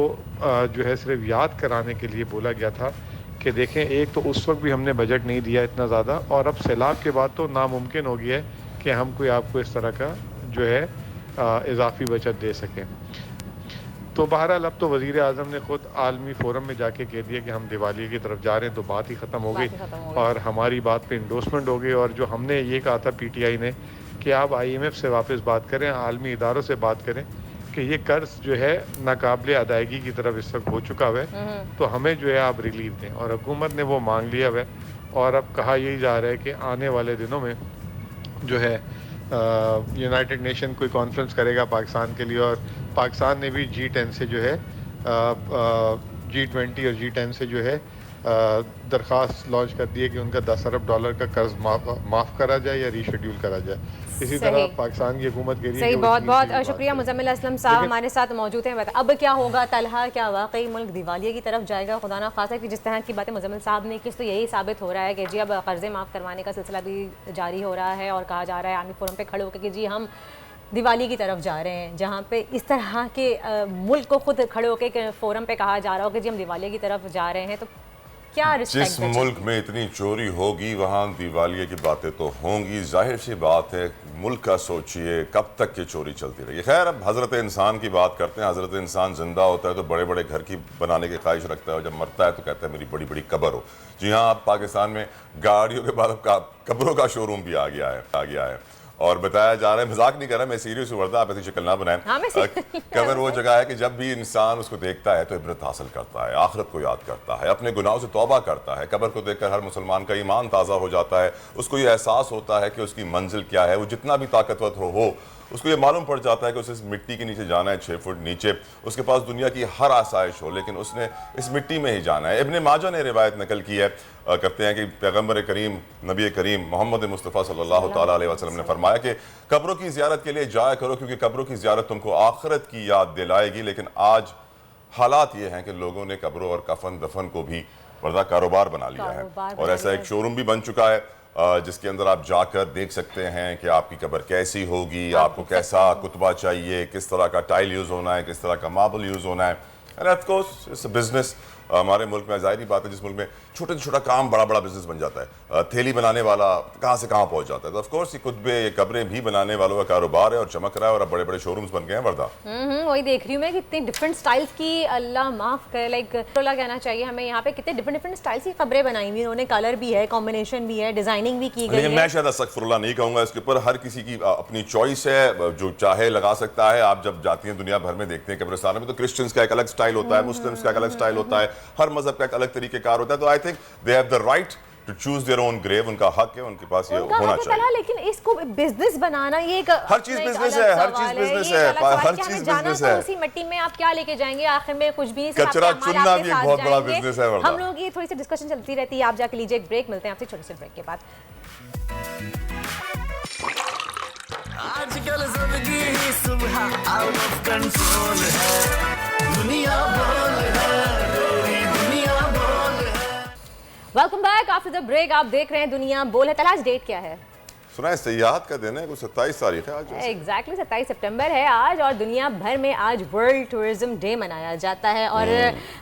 जो है सिर्फ याद कराने के लिए बोला गया था कि देखें, एक तो उस वक्त भी हमने बजट नहीं दिया इतना ज़्यादा, और अब सैलाब के बाद तो नामुमकिन हो गया है कि हम कोई आपको इस तरह का जो है इजाफी बचत दे सकें। तो बहरहाल अब तो वज़ीर आज़म ने ख़ुद आलमी फ़ोरम में जाके कह दिया कि हम दिवाली की तरफ जा रहे हैं, तो बात ही ख़त्म हो गई और हमारी बात पे इंडोर्समेंट हो गई। और जो हमने ये कहा था PTI ने कि आप IMF से वापस बात करें, आलमी इदारों से बात करें कि ये कर्ज़ जो है नाकाबिले अदायगी की तरफ इस वक्त हो चुका है, तो हमें जो है आप रिलीफ दें। और हुकूमत ने वो मांग लिया है, और अब कहा यही जा रहा है कि आने वाले दिनों में जो है यूनाइटेड नेशन कोई कॉन्फ्रेंस करेगा पाकिस्तान के लिए, और पाकिस्तान ने भी G10 से जो है G20 और G10 से जो है दरख्वास्त लॉन्च कर दी है कि उनका $10 अरब का कर्ज माफ़ करा जाए या रीशेड्यूल करा जाए। इसी तरह पाकिस्तान की हुकूमत के लिए सही, बहुत बहुत शुक्रिया मुजम्मिल असलम साहब हमारे साथ मौजूद हैं। अब क्या होगा तलहा, क्या वाकई मुल्क दिवालिया की तरफ जाएगा? खुदा ना खासा कि जिस तरह की बातें मुजम्मिल साहब ने की, तो यही साबित हो रहा है कि जी अब कर्ज़े माफ़ करवाने का सिलसिला भी जारी हो रहा है और कहा जा रहा है आर्मी फोरम पे खड़े होकर कि जी हम दिवाली की तरफ जा रहे हैं, जहाँ पे इस तरह के मुल्क को खुद खड़े होकर फोरम पे कहा जा रहा हो कि जी हम दिवाली की तरफ जा रहे हैं, तो क्या जिस मुल्क में इतनी चोरी होगी वहाँ दिवाली की बातें तो होंगी। जाहिर सी बात है, मुल्क का सोचिए कब तक ये चोरी चलती रही। खैर, अब हज़रत इंसान की बात करते हैं। हज़रत इंसान जिंदा होता है तो बड़े बड़े घर की बनाने की ख्वाहिश रखता है, और जब मरता है तो कहता है मेरी बड़ी बड़ी कब्र हो। जी हाँ, अब पाकिस्तान में गाड़ियों के बाद अब कब्रों का शोरूम भी आ गया है। और बताया जा रहा है, मजाक नहीं कर रहा, मैं सीरियस हूँ, वर्दा आप ऐसी शक्ल ना बनाएं। कब्र वो जगह है कि जब भी इंसान उसको देखता है तो इबरत हासिल करता है, आखिरत को याद करता है, अपने गुनाहों से तौबा करता है। कब्र को देखकर हर मुसलमान का ईमान ताज़ा हो जाता है, उसको ये एहसास होता है कि उसकी मंजिल क्या है। वो जितना भी ताकतवर हो उसको ये मालूम पड़ जाता है कि उसे इस मिट्टी के नीचे जाना है, 6 फुट नीचे। उसके पास दुनिया की हर आसाइश हो, लेकिन उसने इस मिट्टी में ही जाना है। इब्ने माजा ने रिवायत नकल की है, करते हैं कि पैगम्बर करीम नबी करीम मोहम्मद मुस्तफ़ा सल्लल्लाहु ताला अलैहि वसल्लम ने फरमाया कि कब्रों की ज़ियारत के लिए जाया करो, क्योंकि कब्रों की ज़ियारत तुमको आखिरत की याद दिलाएगी। लेकिन आज हालात ये हैं कि लोगों ने कब्रों और कफन दफन को भी बड़ा कारोबार बना लिया है, और ऐसा एक शोरूम भी बन चुका है जिसके अंदर आप जाकर देख सकते हैं कि आपकी कब्र कैसी होगी, आपको कैसा कुतबा चाहिए, किस तरह का टाइल यूज़ होना है, किस तरह का मार्बल यूज़ होना है। End of course it's a business. हमारे मुल्क में ज़ाहिर बात है, जिस मुल्क में छोटा से छोटा काम बड़ा बड़ा बिजनेस बन जाता है, थैली बनाने वाला कहाँ से कहाँ पहुँच जाता है, तो ऑफ कोर्स ये कुतबे, ये कब्रें भी बनाने वालों का कारोबार है और चमक रहा है, और अब बड़े बड़े शोरूम्स बन गए हैं। वर्दा वही देख रही हूँ मैं, कितने डिफरेंट स्टाइल्स की, अल्लाह माफ़ करे, लाइक कहना चाहिए हमें, यहाँ पे कितने डिफरेंट स्टाइल्स की कब्रें बनाई हुई, उन्होंने कलर भी है, कॉम्बिनेशन भी है, डिजाइनिंग भी की गई है। मैं शायद अस्तगफिरुल्लाह नहीं कहूँगा इसके ऊपर, हर किसी की अपनी चॉइस है, जो चाहे लगा सकता है। आप जब जाती हैं दुनिया भर में देखते हैं कब्रिस्तान में, तो क्रिश्चियंस का एक अलग स्टाइल होता है, मुस्लिम्स का एक अलग स्टाइल होता है, हर मजहब का अलग तरीकेकार होता है। तो I think they have the right to choose their own grave, उनका हक है, उनके पास ये होना चाहिए। लेकिन इसको बिजनेस बनाना, ये एक हर चीज बिजनेस है, हर चीज बिजनेस है, हर चीज बिजनेस है। उसी मिट्टी में आप क्या लेके जाएंगे, आखिर में कुछ भी कचरा चुनना भी एक बहुत बड़ा बिजनेस है। हम लोग ये थोड़ी सी डिस्कशन चलती रहती है, आप जाके लीजिए एक ब्रेक, मिलते हैं आपसे छोटे से ब्रेक के बाद। आजकल जिंदगी ही सुबह आउट ऑफ कंट्रोल है, दुनिया बोल है, दुनिया बोल है। Welcome back after the break. आप देख रहे हैं दुनिया बोल है। तलाश डेट क्या है? सुना है सयाहत का दिन है, कुछ 27 तारीख है आज। एग्जैक्टली 27 सितंबर है आज, और दुनिया भर में आज वर्ल्ड टूरिज्म डे मनाया जाता है। और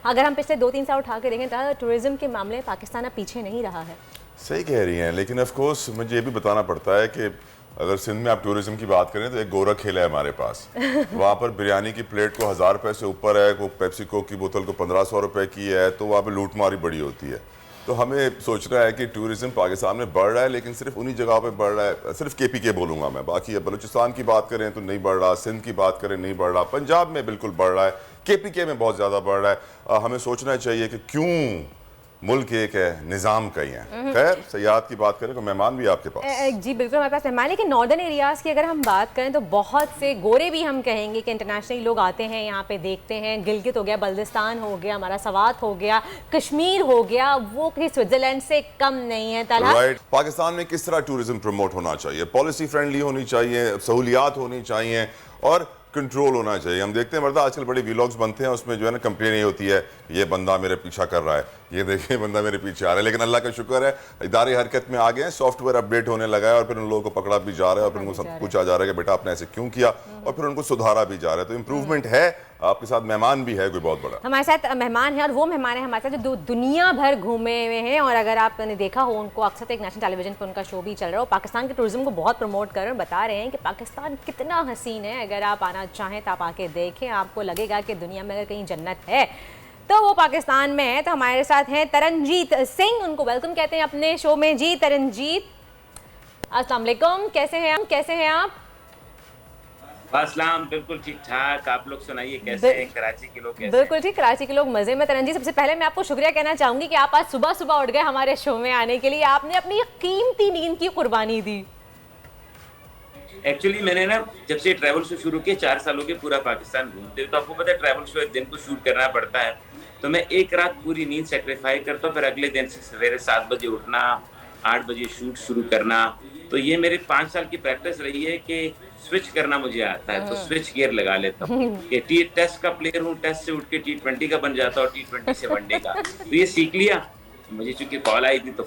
अगर हम पिछले 2-3 साल उठा के देखें तो टूरिज्म के मामले में पाकिस्तान अब पीछे नहीं रहा है। सही कह रही हैं, लेकिन ऑफ कोर्स मुझे ये भी बताना पड़ता है कि अगर सिंध में आप टूरिज्म की बात करें तो एक गोरख खेला है हमारे पास। वहाँ पर बिरयानी की प्लेट को 1000 रुपये से ऊपर है, को पेप्सी कोक की बोतल को 1500 रुपये की है, तो वहाँ पे लूटमारी बड़ी होती है। तो हमें सोचना है कि टूरिज्म पाकिस्तान में बढ़ रहा है, लेकिन सिर्फ उन्हीं जगहों पे बढ़ रहा है, सिर्फ KPK बोलूँगा मैं, बाकी बलूचिस्तान की बात करें तो नहीं बढ़ रहा, सिंध की बात करें नहीं बढ़ रहा, पंजाब में बिल्कुल बढ़ रहा है, KPK में बहुत ज़्यादा बढ़ रहा है। हमें सोचना चाहिए कि क्यों, मुल्क एक है, निज़ाम कई हैं। खैर, सयाहत की बात करें तो मेहमान भी आपके पास। जी बिल्कुल, हमारे पास मेहमान है कि नॉर्दर्न एरियाज़ की अगर हम बात करें तो बहुत से गोरे भी हम कहेंगे कि इंटरनेशनली लोग आते हैं यहाँ पे, देखते हैं। गिलगित हो गया, बल्दिस्तान हो गया, हमारा सवात हो गया, कश्मीर हो गया, वो किसी स्विट्जरलैंड से कम नहीं है। राइट, पाकिस्तान में किस तरह टूरिज्म प्रमोट होना चाहिए? पॉलिसी फ्रेंडली होनी चाहिए, सहूलियात होनी चाहिए और कंट्रोल होना चाहिए। हम देखते हैं मर्दा आजकल बड़े व्लॉग्स बनते हैं, उसमें जो है ना कंप्लेन ये होती है, ये बंदा मेरे पीछा कर रहा है, ये देखिए बंदा मेरे पीछे आ रहा है। लेकिन अल्लाह का शुक्र है इदारे हरकत में आ गए हैं, सॉफ्टवेयर अपडेट होने लगा है और फिर उन लोगों को पकड़ा भी जा रहा है और फिर उनको सब पूछा जा रहा है कि बेटा आपने ऐसे क्यों किया, और फिर उनको सुधारा भी जा रहा है। तो इम्प्रूवमेंट है। आपके साथ मेहमान भी है कोई बहुत बड़ा? हमारे साथ मेहमान है, और वो मेहमान है हमारे साथ जो दुनिया भर घूमे हुए हैं, और अगर आपने देखा हो उनको अक्सर एक नेशनल टेलीविजन पर उनका शो भी चल रहा हो, पाकिस्तान के टूरिज्म को बहुत प्रमोट कर रहे हैं, बता रहे हैं कि पाकिस्तान कितना हसीन है। अगर आप आना चाहें तो आप आके देखें, आपको लगेगा कि दुनिया में अगर कहीं जन्नत है तो वो पाकिस्तान में है। तो हमारे साथ हैं तरनजीत सिंह, उनको वेलकम कहते हैं अपने शो में। जी तरनजीत, अस्सलाम वालेकुम, कैसे हैं आप? अस्सलाम, बिल्कुल ठीक ठाक। आप लोग सुनाइए, कैसे हैं कराची के लोग? बिल्कुल ठीक, कराची के लोग मजे में। तरनजीत, सबसे पहले मैं आपको शुक्रिया कहना चाहूंगी कि आप आज सुबह सुबह उठ गए हमारे शो में आने के लिए। आपने अपनी कीमती नींद की कुर्बानी दी। एक्चुअली मैंने ना जब से ट्रैवल शो शुरू किया, 4 साल हो गए पूरा पाकिस्तान घूमते हुए, तो आपको पता है ट्रैवल शो एक दिन को शूट करना पड़ता है, तो मैं एक रात पूरी नींद सेक्रीफाई करता हूँ, फिर अगले दिन से सवेरे 7 बजे उठना, 8 बजे शूट शुरू करना। तो ये मेरी 5 साल की प्रैक्टिस रही है कि स्विच करना मुझे आता है, तो स्विच गियर लगा लेता हूँ कि टेस्ट का प्लेयर हूँ, टेस्ट से उठ के T20 का बन जाता और T20 से वनडे का। तो ये सीख लिया मुझे, चूंकि कॉल आई थी तो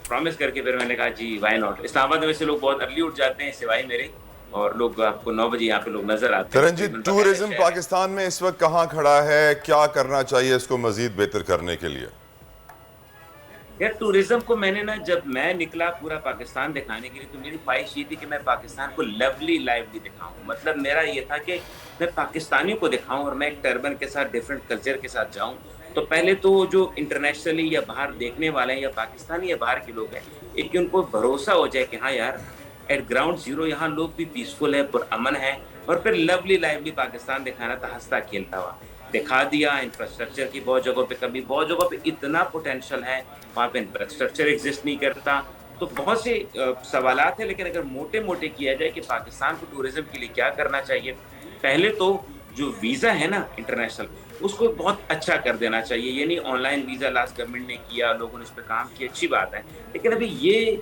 प्रॉमिस करके फिर मैंने कहा जी व्हाई नॉट। इस्लामाबाद में वैसे लोग बहुत अर्ली उठ जाते हैं सिवाय मेरे, और लोग आपको 9 बजे यहाँ पे लोग नजर आते हैं। तरनजीत, टूरिज्म पाकिस्तान में इस वक्त कहाँ खड़ा है, क्या करना चाहिए इसको मजीद बेहतर करने के लिए? यार टूरिज्म को मैंने ना, जब मैं निकला पूरा पाकिस्तान दिखाने के लिए, तो मेरी ख्वाहिश ये थी कि मैं पाकिस्तान को लाइवली दिखाऊं। मतलब मेरा ये था कि मैं पाकिस्तानियों को दिखाऊं और मैं एक टर्बन के साथ, डिफरेंट कल्चर के साथ जाऊं। तो पहले तो जो इंटरनेशनली या बाहर देखने वाले हैं या पाकिस्तानी या बाहर के लोग हैं, एक उनको भरोसा हो जाए कि हाँ यार एट ग्राउंड जीरो यहाँ लोग भी पीसफुल है, पुरअमन है, और फिर लाइवली पाकिस्तान दिखाना था, हंसता खेलता हुआ दिखा दिया। इंफ्रास्ट्रक्चर की बहुत जगहों पे कमी, बहुत जगहों पे इतना पोटेंशियल है, वहाँ पे इंफ्रास्ट्रक्चर एग्जिस्ट नहीं करता। तो बहुत से सवालात हैं, लेकिन अगर मोटे मोटे किया जाए कि पाकिस्तान को टूरिज्म के लिए क्या करना चाहिए, पहले तो जो वीज़ा है ना इंटरनेशनल, उसको बहुत अच्छा कर देना चाहिए। ये नहीं ऑनलाइन वीज़ा लास्ट गवर्नमेंट ने किया, लोगों ने उस पर काम किया, अच्छी बात है, लेकिन अभी ये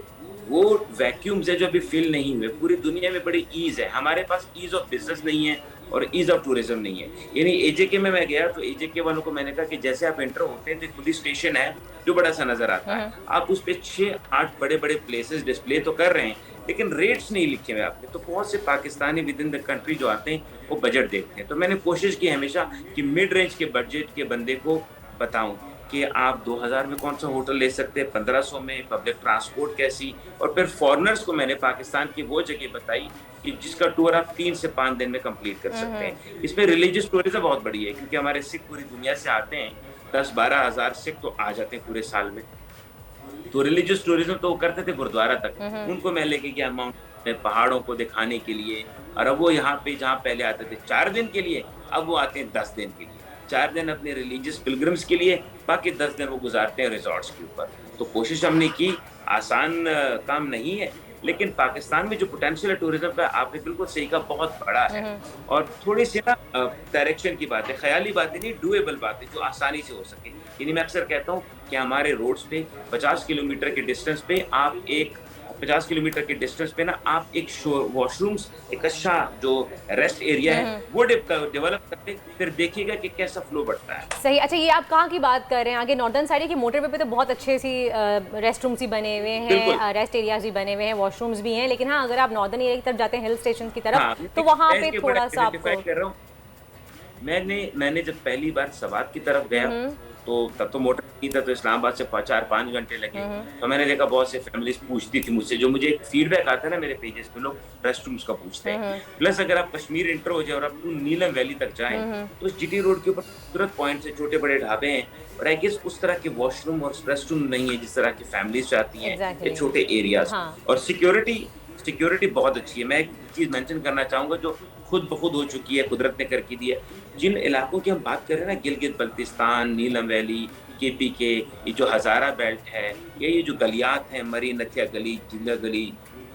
वो वैक्यूम्स है जो अभी फिल नहीं हुए। पूरी दुनिया में बड़ी ईज़ है, हमारे पास ईज़ ऑफ बिजनेस नहीं है और ईज़ ऑफ टूरिज्म नहीं है। यानी AJK में मैं गया तो AJK वालों को मैंने कहा कि जैसे आप एंटर होते हैं तो पुलिस स्टेशन है जो बड़ा सा नजर आता है, आप उस पर 6-8 बड़े बड़े प्लेसेस डिस्प्ले तो कर रहे हैं, लेकिन रेट्स नहीं लिखे हुए आपने। तो बहुत से Pakistani with in the country जो आते हैं वो बजट देखते हैं। तो मैंने कोशिश की हमेशा कि मिड रेंज के बजट के बंदे को बताऊं कि आप 2000 में कौन सा होटल ले सकते हैं, 1500 में पब्लिक ट्रांसपोर्ट कैसी, और फिर फॉरेनर्स को मैंने पाकिस्तान की वो जगह बताई कि जिसका टूर आप 3 से 5 दिन में कंप्लीट कर सकते हैं। इसमें रिलीजियस टूरिज्म बहुत बड़ी है, क्योंकि हमारे सिख पूरी दुनिया से आते हैं, 10-12 हज़ार सिख तो आ जाते हैं पूरे साल में। तो रिलीजियस टूरिज्म तो वो करते थे गुरुद्वारा तक, उनको मैं लेके गया माउंट पहाड़ों को दिखाने के लिए, और अब वो यहाँ पे जहाँ पहले आते थे 4 दिन के लिए, अब वो आते हैं 10 दिन के लिए। 4 दिन अपने रिलीजियस पिलग्रिम्स के लिए, बाकी 10 दिन वो गुजारते हैं रिजॉर्ट्स के ऊपर। तो कोशिश हमने की, आसान काम नहीं है, लेकिन पाकिस्तान में जो पोटेंशियल है टूरिज्म का, आपने बिल्कुल सही कहा, बहुत बड़ा है। और थोड़ी सी ना डायरेक्शन की बात है, ख्याली बातें नहीं, डूएबल बातें जो आसानी से हो सके। यानी मैं अक्सर कहता हूँ कि हमारे रोड्स पे 50 किलोमीटर के डिस्टेंस पे आप एक 50 किलोमीटर के डिस्टेंस पे ना आप एक वॉशरूम्स, एक अच्छा जो रेस्ट एरिया है वो डेवलप करते, फिर देखिएगा कि कैसा फ्लो बढ़ता है। सही। अच्छा, ये आप कहाँ की बात कर रहे हैं? आगे नॉर्दर्न साइड की मोटरवे पे तो बहुत अच्छे सी रेस्ट रूम्स ही बने हुए हैं, रेस्ट एरियाज भी बने हुए हैं, वॉशरूम्स भी हैं, लेकिन हाँ अगर आप नॉर्दर्न एरिया की तरफ जाते हैं, हिल स्टेशन की तरफ, तो वहाँ पे थोड़ा सा आपको कर रहा हूँ। मैंने जब पहली बार सवात की तरफ गया तो तब तो मोटर नहीं था, तो इस्लामाबाद से 4-5 घंटे लगे। तो मैंने देखा बहुत से फैमिलीज पूछती थी मुझसे, जो मुझे एक फीडबैक आता है ना मेरे पेजेस पे, लोग रेस्ट रूम्स का पूछते हैं। प्लस अगर आप कश्मीर इंटर हो जाए और आप नीलम वैली तक जाएं तो जीटी रोड के ऊपर खूबसूरत पॉइंट्स है, छोटे बड़े ढाबे हैं, और आई गेस उस तरह के वॉशरूम और रेस्ट रूम नहीं है जिस तरह की फैमिलीज चाहती हैं ये छोटे एरियाज। और सिक्योरिटी बहुत अच्छी है। मैं एक चीज मेंशन करना चाहूंगा जो खुद ब खुद हो चुकी है, कुदरत ने कर की दी है। जिन इलाकों की हम बात कर रहे हैं ना, गिलगित बल्तिस्तान, नीलम वैली, केपीके, ये जो हजारा बेल्ट है, ये जो गलियात हैं, मरी नथिया गली, जिंदा गली,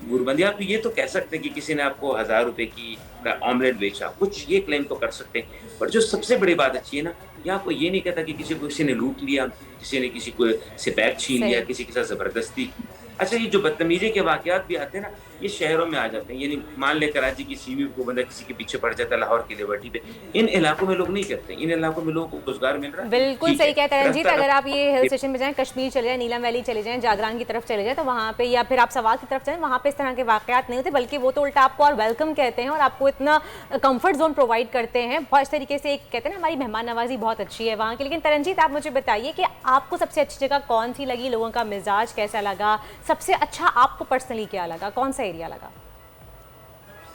गुरबंदी, आप ये तो कह सकते हैं कि किसी ने आपको 1000 रुपए की ऑमलेट बेचा, कुछ ये क्लेम तो कर सकते हैं। पर जो सबसे बड़ी बात अच्छी है ना, यहाँ आपको ये नहीं कहता कि किसी ने लूट लिया, किसी ने किसी को से बैग छीन लिया, किसी के साथ जबरदस्ती। अच्छा, ये जो बदतमीजी के वाकयात भी आते हैं ना, ये शहरों में आ जाते हैं। यानी मान ले कराची की सीवी को बंदा किसी के पीछे पड़ जाता है लाहौर की लिबर्टी पे, इन इलाकों में लोग नहीं करते। इन इलाकों में लोगों को रोजगार मिल रहा है। बिल्कुल सही कहते हैं रंजीत। अगर आप ये हिल स्टेशन में जाएं, कश्मीर चले जाएं, नीलम वैली चले जाएं, जागरान की तरफ चले जाएं, तो वहाँ पे, या फिर आप सवाल की तरफ जाएं, वहाँ पे इस तरह के वाकयात नहीं होते, बल्कि वो तो उल्टा आपको और वेलकम कहते हैं और आपको इतना कंफर्ट जोन प्रोवाइड करते हैं। बहुत इस तरीके से एक कहते हैं ना, हमारी मेहमान नवाजी बहुत अच्छी है वहाँ की। लेकिन तरनजीत, आप मुझे बताइए कि आपको सबसे अच्छी जगह कौन सी लगी, लोगों का मिजाज कैसा लगा, सबसे अच्छा आपको पर्सनली क्या लगा, कौन सा एरिया लगा?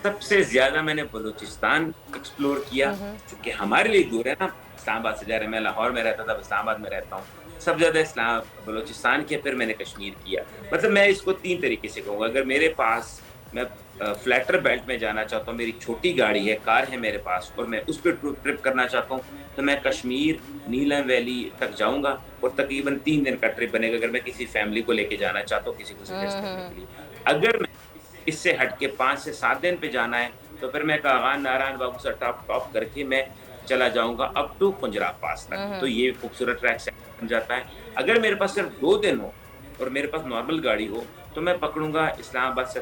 सबसे ज्यादा मैंने बलूचिस्तान एक्सप्लोर किया, क्योंकि हमारे लिए दूर है ना, इस्लामाबाद से जा रहे, मैं लाहौर में रहता था, इस्लामाबाद में रहता हूँ। सब ज्यादा बलूचिस्तान किया, फिर मैंने कश्मीर किया। मतलब मैं इसको 3 तरीके से कहूँगा। अगर मेरे पास, मैं फ्लैटर बेल्ट में जाना चाहता हूँ, मेरी छोटी गाड़ी है, कार है मेरे पास, और मैं उस पर ट्रिप करना चाहता हूँ, तो मैं कश्मीर, नीलम वैली तक जाऊँगा और तकरीबन 3 दिन का ट्रिप बनेगा। अगर मैं किसी फैमिली को लेके जाना चाहता हूँ, किसी को सजेस्ट करने के लिए। अगर मैं इससे हट के 5 से 7 दिन पे जाना है, तो फिर मैं कागान नारायण बाबू से टॉप करके मैं चला जाऊंगा अप टू पंजराब पास तक। तो ये खूबसूरत ट्रैक से बन जाता है। अगर मेरे पास सिर्फ 2 दिन हो और मेरे पास नॉर्मल गाड़ी हो, तो मैं पकड़ूंगा इस्लामाबाद से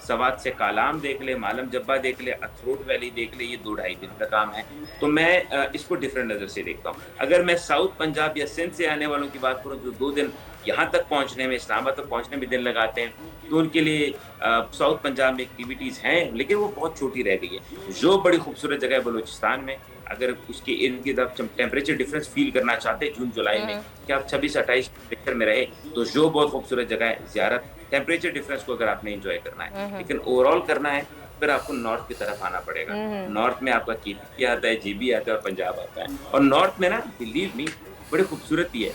सवात से कालाम देख ले, मालम जब्बा देख ले, अथरोट वैली देख ले। ये 2-2.5 दिन का काम है। तो मैं इसको डिफरेंट नज़र से देखता हूँ। अगर मैं साउथ पंजाब या सिंध से आने वालों की बात करूँ, जो 2 दिन यहाँ तक पहुँचने में, इस्लामाबाद तक पहुँचने में दिन लगाते हैं, तो उनके लिए साउथ पंजाब में एक्टिविटीज़ हैं, लेकिन वो बहुत छोटी रह गई है। जो बड़ी खूबसूरत जगह है बलूचिस्तान में, अगर उसके इर्द गिर्द आप टेम्परेचर डिफरेंस फील करना चाहते हैं जून जुलाई में, कि आप 26-28 टेम्परेचर में रहे, तो जो बहुत खूबसूरत जगह है ज़ियारत। टेम्परेचर डिफरेंस को अगर आपने एंजॉय करना है, लेकिन ओवरऑल करना है, फिर आपको नॉर्थ की तरफ आना पड़ेगा। नॉर्थ में आपका केपी आता है, जीबी आता है और पंजाब आता है। और नॉर्थ में ना, बिलीव मी, बड़ी खूबसूरती है।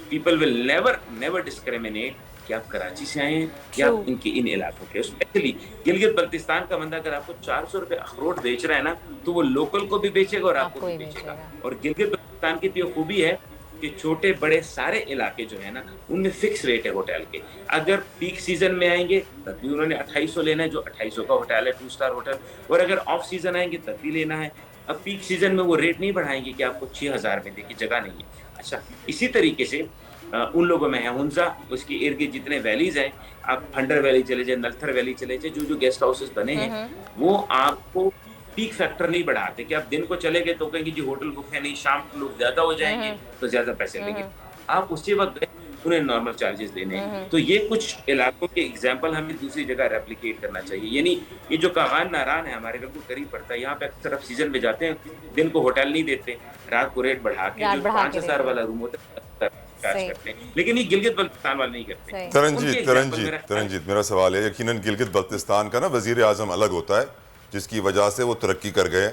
पीपल विल नेवर डिस्क्रिमिनेट कि आप कराची से आए हैं या इनके इन इलाकों के। स्पेशली गिलगित बल्तिस्तान का बंदा अगर आपको 400 रुपए अखरोट बेच रहा है ना, तो वो लोकल को भी बेचेगा और आपको भी बेचेगा। और गिलगित बल्तिस्तान की तो खूबी है कि छोटे बड़े सारे इलाके जो है ना, उनमें फिक्स रेट है होटल के। अगर पीक सीजन में आएंगे तब भी उन्होंने 2800 लेना है, जो 2800 का होटल है, 2 स्टार होटल। और अगर ऑफ सीजन आएंगे तब भी लेना है। अब पीक सीजन में वो रेट नहीं बढ़ाएंगे कि आपको 6000 में देखिए, जगह नहीं है। अच्छा, इसी तरीके से उन लोगों में है हुंजा, उसके इर्द गिर्द जितने वैलीज हैं, आप हंडर वैली चले जाए, नलथर वैली चले जाए, जो गेस्ट हाउसेस बने हैं, वो आपको पीक फैक्टर नहीं बढ़ाते कि आप दिन को चले गए तो कहेंगे जी होटल बुक है नहीं, शाम को लोग ज्यादा हो जाएंगे तो ज्यादा पैसे लेंगे। आप उसी वक्त गए, उन्हें नॉर्मल चार्जेस देने हैं। तो ये कुछ इलाकों के एग्जाम्पल हमें दूसरी जगह रेप्लिकेट करना चाहिए। यानी ये जो कागान नारायण है, हमारे बिल्कुल करीब पड़ता है, यहाँ पे अक्सर आप सीजन में जाते हैं, दिन को होटल नहीं देते, रात को रेट बढ़ा के जो 5000 वाला रूम होता है करते हैं। लेकिन ये गिलगित बल्तिस्तान वाले नहीं करते। तरनजीत, मेरा सवाल है, यकीनन गिलगित बल्तिस्तान का ना वजीर आजम अलग होता है, जिसकी वजह से वो तरक्की कर गए।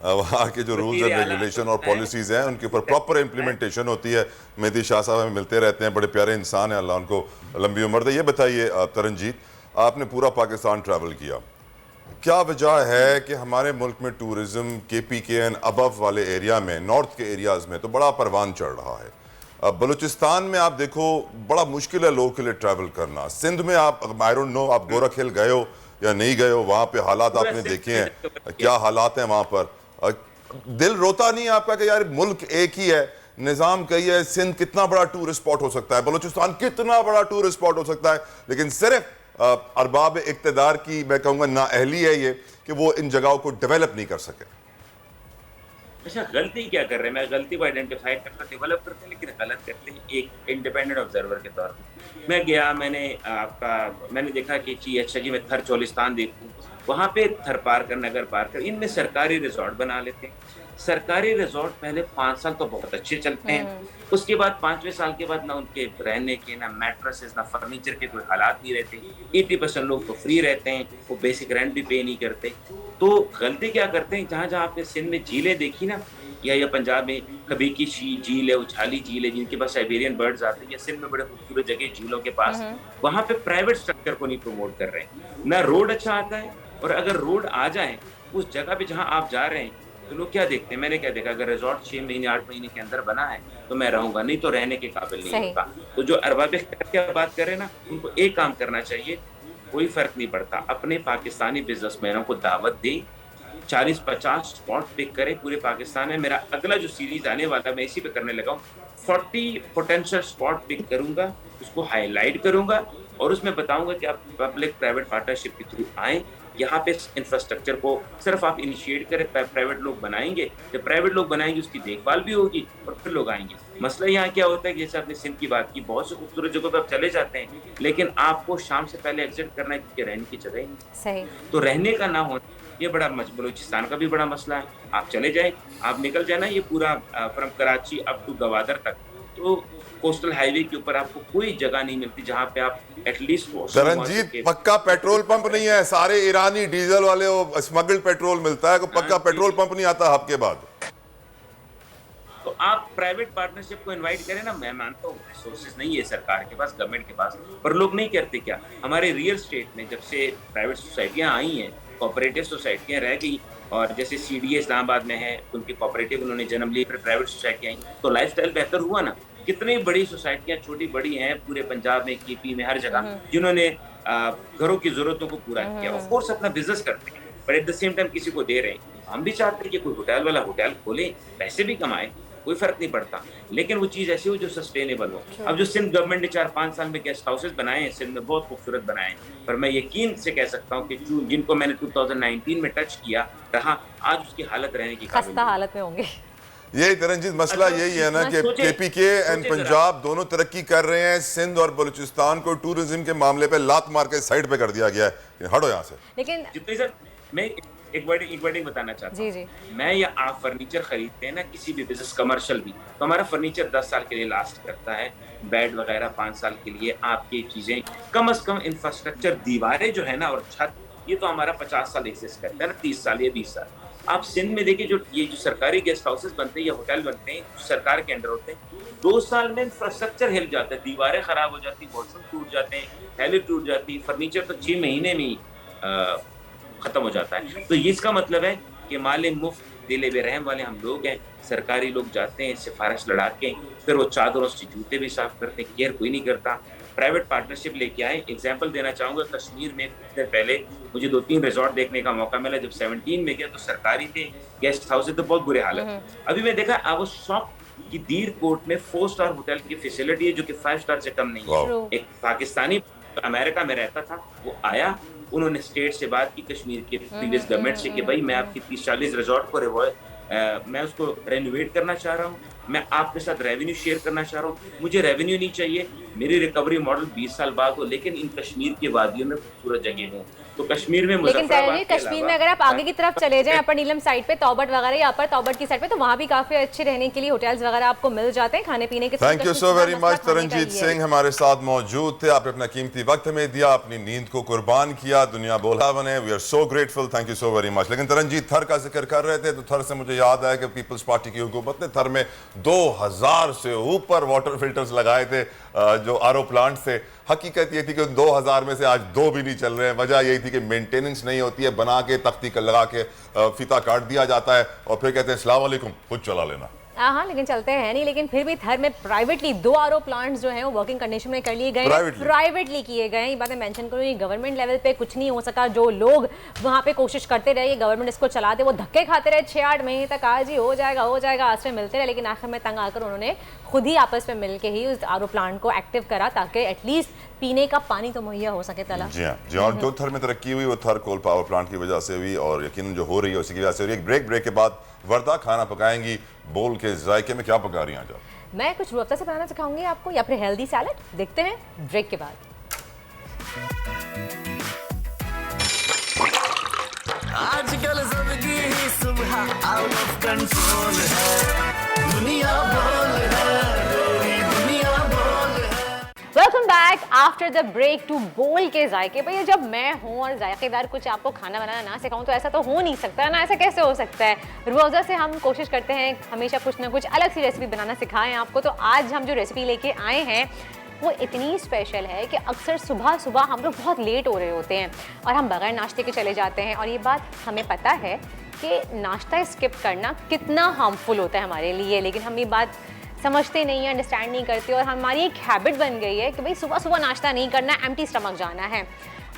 वहाँ के जो रूल्स एंड रेगुलेशन और पॉलिसीज़ हैं, उनके ऊपर प्रॉपर इम्प्लीमेंटेशन होती है। मेहदी शाह साहब हमें मिलते रहते हैं, बड़े प्यारे इंसान हैं, अल्लाह उनको लंबी उम्र दे। ये बताइए तरनजीत, आपने पूरा पाकिस्तान ट्रैवल किया, क्या वजह है कि हमारे मुल्क में टूरिज़म KPK एंड अबव वाले एरिया में, नॉर्थ के एरियाज़ में तो बड़ा परवान चढ़ रहा है? बलूचिस्तान में आप देखो, बड़ा मुश्किल है लोगों के लिए ट्रैवल करना। सिंध में आप, आई डोंट नो आप गोरख हिल गए हो या नहीं गए हो, वहाँ पे हालात आपने देखे हैं, क्या हालात हैं वहाँ पर? दिल रोता नहीं आपका कि यार मुल्क एक ही है, निज़ाम कही है, सिंध कितना बड़ा टूरिस्ट स्पॉट हो सकता है, बलूचिस्तान कितना बड़ा टूरिस्ट स्पॉट हो सकता है, लेकिन सिर्फ अरबाब इक़्तिदार की मैं कहूँगा नाअहली है ये कि वो इन जगहों को डेवलप नहीं कर सके। अच्छा, गलती क्या कर रहे हैं? मैं गलती को आइडेंटिफाई करना, डेवलप करते हैं, लेकिन गलत करते हैं एक इंडिपेंडेंट ऑब्जर्वर के तौर पर। मैं गया, मैंने देखा कि जी अच्छा जी, मैं थर चोलिस्तान देखूँ, वहाँ पे थर पार कर, नगर पार कर, इनमें सरकारी रिजॉर्ट बना लेते हैं। सरकारी रिजॉर्ट पहले 5 साल तो बहुत अच्छे चलते हैं, उसके बाद 5वें साल के बाद ना उनके रहने के, ना मैट्रेसेस, ना फर्नीचर के कोई हालात नहीं रहते। 80% लोग तो फ्री रहते हैं, वो बेसिक रेंट भी पे नहीं करते। तो गलती क्या करते हैं, जहाँ जहाँ आपने सिंध में झीलें देखी ना, या पंजाब में कभी की झील है, उछाली झील है, जिनके पास साइबेरियन बर्ड्स आते हैं, या सिंध में बड़े खूबसूरत जगह झीलों के पास, वहाँ पे प्राइवेट स्ट्रक्चर को नहीं प्रमोट कर रहे हैं। ना रोड अच्छा आता है, और अगर रोड आ जाए उस जगह पे जहाँ आप जा रहे हैं, तो लोग क्या देखते हैं, मैंने क्या देखा, अगर रिजॉर्ट 6 महीने 8 महीने के अंदर बना है तो मैं रहूंगा, नहीं तो रहने के काबिल नहीं होगा। तो जो अरबाब क्या बात कर रहे हैं ना, उनको एक काम करना चाहिए, कोई फर्क नहीं पड़ता, अपने पाकिस्तानी बिजनेसमैनों को दावत दें, 40-50 स्पॉट पिक करें पूरे पाकिस्तान में। मेरा अगला जो सीरीज आने वाला मैं इसी पे करने लगा हूँ, 40 पोटेंशियल स्पॉट पिक करूंगा, उसको हाईलाइट करूंगा और उसमें बताऊंगा कि आप पब्लिक प्राइवेट पार्टनरशिप के थ्रू आएँ, यहाँ पे इंफ्रास्ट्रक्चर को सिर्फ आप इनिशिएट करें, प्राइवेट लोग बनाएंगे, जब प्राइवेट लोग बनाएंगे उसकी देखभाल भी होगी और फिर लोग आएंगे। मसला यहाँ क्या होता है कि जैसे आपने सिंध की बात की, बहुत से खूबसूरत जगहों पे आप चले जाते हैं, लेकिन आपको शाम से पहले एग्जिट करना है क्योंकि रहने की जगह ही नहीं। सही। तो रहने का ना होना ये बड़ा बलूचिस्तान का भी बड़ा मसला है। आप चले जाए, आप निकल जाए ना ये पूरा from Karachi up to Gwadar तक, तो कोस्टल हाईवे के ऊपर आपको कोई जगह नहीं मिलती जहाँ पे आप एटलीस्ट तरनजीत पक्का पेट्रोल पंप नहीं है, सारे ईरानी डीजल वाले स्मगल्ड पेट्रोल मिलता है, पक्का पेट्रोल पंप नहीं आता हब के बाद। तो आप प्राइवेट पार्टनरशिप को इनवाइट करें ना, मैं मानता हूँ रिसोर्सेज नहीं है सरकार के पास, गवर्नमेंट के पास, पर लोग नहीं करते। क्या हमारे रियल स्टेट में जब से प्राइवेट सोसाइटियाँ आई हैं, कोऑपरेटिव सोसाइटियाँ रह गई, और जैसे CDA इस्लामाबाद में है, उनकी कोऑपरेटिव उन्होंने जन्म ली, फिर प्राइवेट सोसाइटी आई, तो लाइफस्टाइल बेहतर हुआ ना। कितनी बड़ी सोसाइटियाँ छोटी बड़ी हैं पूरे पंजाब में, KP में, हर जगह, जिन्होंने घरों की जरूरतों को पूरा किया। ऑफ कोर्स अपना बिजनेस करते हैं, पर एट द सेम टाइम किसी को दे रहे हैं। हम भी चाहते हैं कि कोई होटल वाला होटल खोले, पैसे भी कमाए, कोई फर्क नहीं पड़ता, लेकिन वो चीज ऐसी हो जो सस्टेनेबल हो। अब जो सिंध गवर्नमेंट ने 4-5 साल में गेस्ट हाउसेस बनाए हैं, सिंध में बहुत खूबसूरत बनाए हैं, पर मैं यकीन से कह सकता हूँ कि जिनको मैंने 2019 में टच किया रहा, आज उसकी हालत रहने की खस्ता हालत में होंगे। यही तरनजीत मसला यही है ना कि KPK एंड पंजाब दोनों तरक्की कर रहे हैं, सिंध और बलूचिस्तान को टूरिज्म के मामले पे लात मार के साइड पे कर दिया गया है, हटो यहाँ से। लेकिन जितनी सर मैं एक वर्डिंग बताना चाहता हूँ, जी। मैं या आप फर्नीचर खरीदते हैं ना, किसी भी बिजनेस कमर्शियल भी, तो हमारा फर्नीचर 10 साल के लिए लास्ट करता है, बेड वगैरह 5 साल के लिए, आपकी चीजें कम से कम इंफ्रास्ट्रक्चर, दीवारें जो है ना और छत, ये तो हमारा 50 साल एक्सिस्ट करता है ना, 30 साल या 20 साल। आप सिंध में देखिए, जो सरकारी गेस्ट हाउसेस बनते हैं या होटल बनते हैं, सरकार के अंडर होते हैं, 2 साल में इंफ्रास्ट्रक्चर हिल जाता है, दीवारें खराब हो जाती, वॉशरूम टूट जाते हैं, टॉयलेट टूट जाती, फर्नीचर तो 6 महीने में ही खत्म हो जाता है। तो ये इसका मतलब है कि माले मुफ्त दिले बेरहम वाले हम लोग हैं। सरकारी लोग जाते हैं सिफारिश लड़ा के, फिर वो चादरों से जूते भी साफ करते हैं, केयर कोई नहीं करता। प्राइवेट पार्टनरशिप लेके आए। एग्जांपल देना चाहूँगा, कश्मीर में कुछ देर पहले मुझे 2-3 रिजॉर्ट देखने का मौका मिला। जब 17 में गया तो सरकारी थे, गेस्ट हाउस तो बहुत बुरे हालत। अभी मैं देखा, आई वाज शॉक्ड कि दीर कोर्ट में 4 स्टार होटल की फैसिलिटी है जो कि 5 स्टार से कम नहीं है। एक पाकिस्तानी अमेरिका में रहता था, वो आया, उन्होंने स्टेट से बात की, कश्मीर के प्रीवियस गवर्नमेंट से, कि भाई मैं आपकी 30-40 रिजॉर्ट को मैं उसको रेनोवेट करना चाह रहा हूँ, मैं आपके साथ रेवेन्यू शेयर करना चाह रहा हूँ। मुझे रेवेन्यू नहीं चाहिए, मेरी रिकवरी मॉडल 20 साल बाद हो, लेकिन इन कश्मीर की वादियों में खूबसूरत जगह हो। तो कश्मीर में, लेकिन कश्मीर में अगर आप आगे की तरफ चले जाएं, अपर नीलम साइड पे, तौबट वगैरह या अपर तौबट की साइड पे, तो वहाँ भी काफी अच्छे रहने के लिए होटल्स वगैरह आपको मिल जाते हैं, खाने पीने के। Thank you so very much. Taranjeet Singh हमारे साथ मौजूद थे, आपने अपना कीमती वक्त हमें दिया, अपनी नींद को कुर्बान किया, दुनिया बोला बने। We are so grateful, thank you so very much. लेकिन तरनजीत थर का जिक्र कर रहे थे, तो थर से मुझे याद आया कि पीपल्स पार्टी की हुकूमत ने थर में 2000 से ऊपर वाटर फिल्टर्स लगाए थे, जो आरओ प्लांट से। हकीकत ये थी कि 2000 में से आज 2 भी नहीं चल रहे हैं। वजह यही थी कि मेंटेनेंस नहीं होती है, बना के तख्ती लगा के फीता काट दिया जाता है और फिर कहते हैं अस्सलाम वालेकुम, खुद चला लेना। हाँ, लेकिन चलते हैं नहीं। लेकिन फिर भी थर में प्राइवेटली 2 आरओ प्लांट्स जो हैं वो वर्किंग कंडीशन में कर लिए गए, प्राइवेटली किए गए हैं। ये बातें मेंशन करूँ, गवर्नमेंट लेवल पे कुछ नहीं हो सका। जो लोग वहाँ पे कोशिश करते रहे गवर्नमेंट इसको चला दे, वो धक्के खाते रहे 6-8 महीने तक, आज ही हो जाएगा आश्रय मिलते रहे। लेकिन आखिर में तंग आकर उन्होंने खुद ही आपस में मिल के ही उस आरओ प्लांट को एक्टिव करा, ताकि एटलीस्ट पीने का पानी तो मुहैया हो सके। तला जी हाँ, जो थर में तरक्की हुई वो थर कोल पावर प्लांट की वजह से हुई, और यकीनन जो हो रही है उसी की वजह से। एक ब्रेक के बाद वर्दा खाना पकाएंगी, बोल के जायके में क्या पका रही हैं आज? मैं कुछ रूअफ़ज़ा से बनाना सिखाऊंगी आपको, या फिर हेल्दी सैलड। देखते हैं ब्रेक के बाद। आजकल सबकी ही सुबह सुबह आउट ऑफ कंट्रोल है, दुनिया बोल है, तेरी दुनिया बोल है। Welcome back after the break to Bol के जायके। भैया जब मैं हूँ और जायकेदार कुछ आपको खाना बनाना ना सिखाऊं तो ऐसा तो हो नहीं सकता ना, ऐसा कैसे हो सकता है। रूह अफ़ज़ा से हम कोशिश करते हैं हमेशा कुछ ना कुछ अलग सी रेसिपी बनाना सिखाएं आपको। तो आज हम जो रेसिपी लेके आए हैं वो इतनी स्पेशल है कि अक्सर सुबह सुबह हम लोग बहुत लेट हो रहे होते हैं और हम बगैर नाश्ते के चले जाते हैं। और ये बात हमें पता है कि नाश्ता स्किप करना कितना हार्मफुल होता है हमारे लिए, लेकिन हम ये बात समझते नहीं है, अंडरस्टैंड नहीं करते और हमारी एक हैबिट बन गई है कि भाई सुबह सुबह नाश्ता नहीं करना, एम्प्टी स्टमक जाना है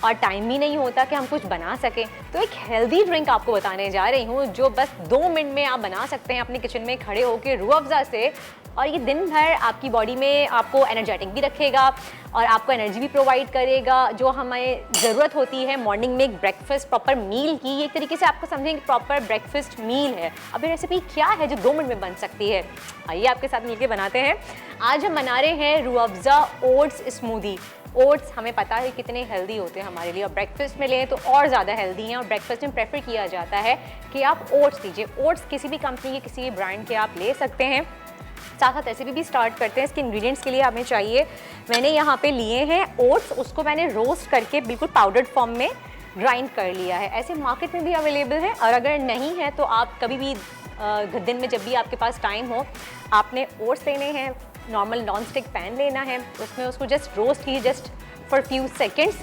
और टाइम भी नहीं होता कि हम कुछ बना सकें। तो एक हेल्दी ड्रिंक आपको बताने जा रही हूँ जो बस 2 मिनट में आप बना सकते हैं अपने किचन में खड़े होकर रूह अफ़ज़ा से, और ये दिन भर आपकी बॉडी में आपको एनर्जेटिक भी रखेगा और आपको एनर्जी भी प्रोवाइड करेगा जो हमें ज़रूरत होती है मॉर्निंग में एक ब्रेकफास्ट प्रॉपर मील की। एक तरीके से आपको समझेंगे प्रॉपर ब्रेकफास्ट मील है। अब ये रेसिपी क्या है जो 2 मिनट में बन सकती है, आइए आपके साथ मिलकर बनाते हैं। आज हम बना रहे हैं Rooh Afza oats smoothie. Oats हमें पता है कितने हेल्दी होते हैं हमारे लिए और ब्रेकफास्ट में लें तो और ज़्यादा हेल्दी हैं और ब्रेकफास्ट में प्रेफर किया जाता है कि आप ओट्स लीजिए। ओट्स किसी भी कंपनी के किसी भी ब्रांड के आप ले सकते हैं। साथ साथ रेसिपी भी स्टार्ट करते हैं। इसके इंग्रेडिएंट्स के लिए हमें चाहिए, मैंने यहाँ पे लिए हैं ओट्स, उसको मैंने रोस्ट करके बिल्कुल पाउडर्ड फॉर्म में ग्राइंड कर लिया है। ऐसे मार्केट में भी अवेलेबल है और अगर नहीं है तो आप कभी भी दिन में जब भी आपके पास टाइम हो आपने ओट्स लेने हैं, नॉर्मल नॉन स्टिक पैन लेना है, उसमें उसको जस्ट रोस्ट कीजिए just for few seconds.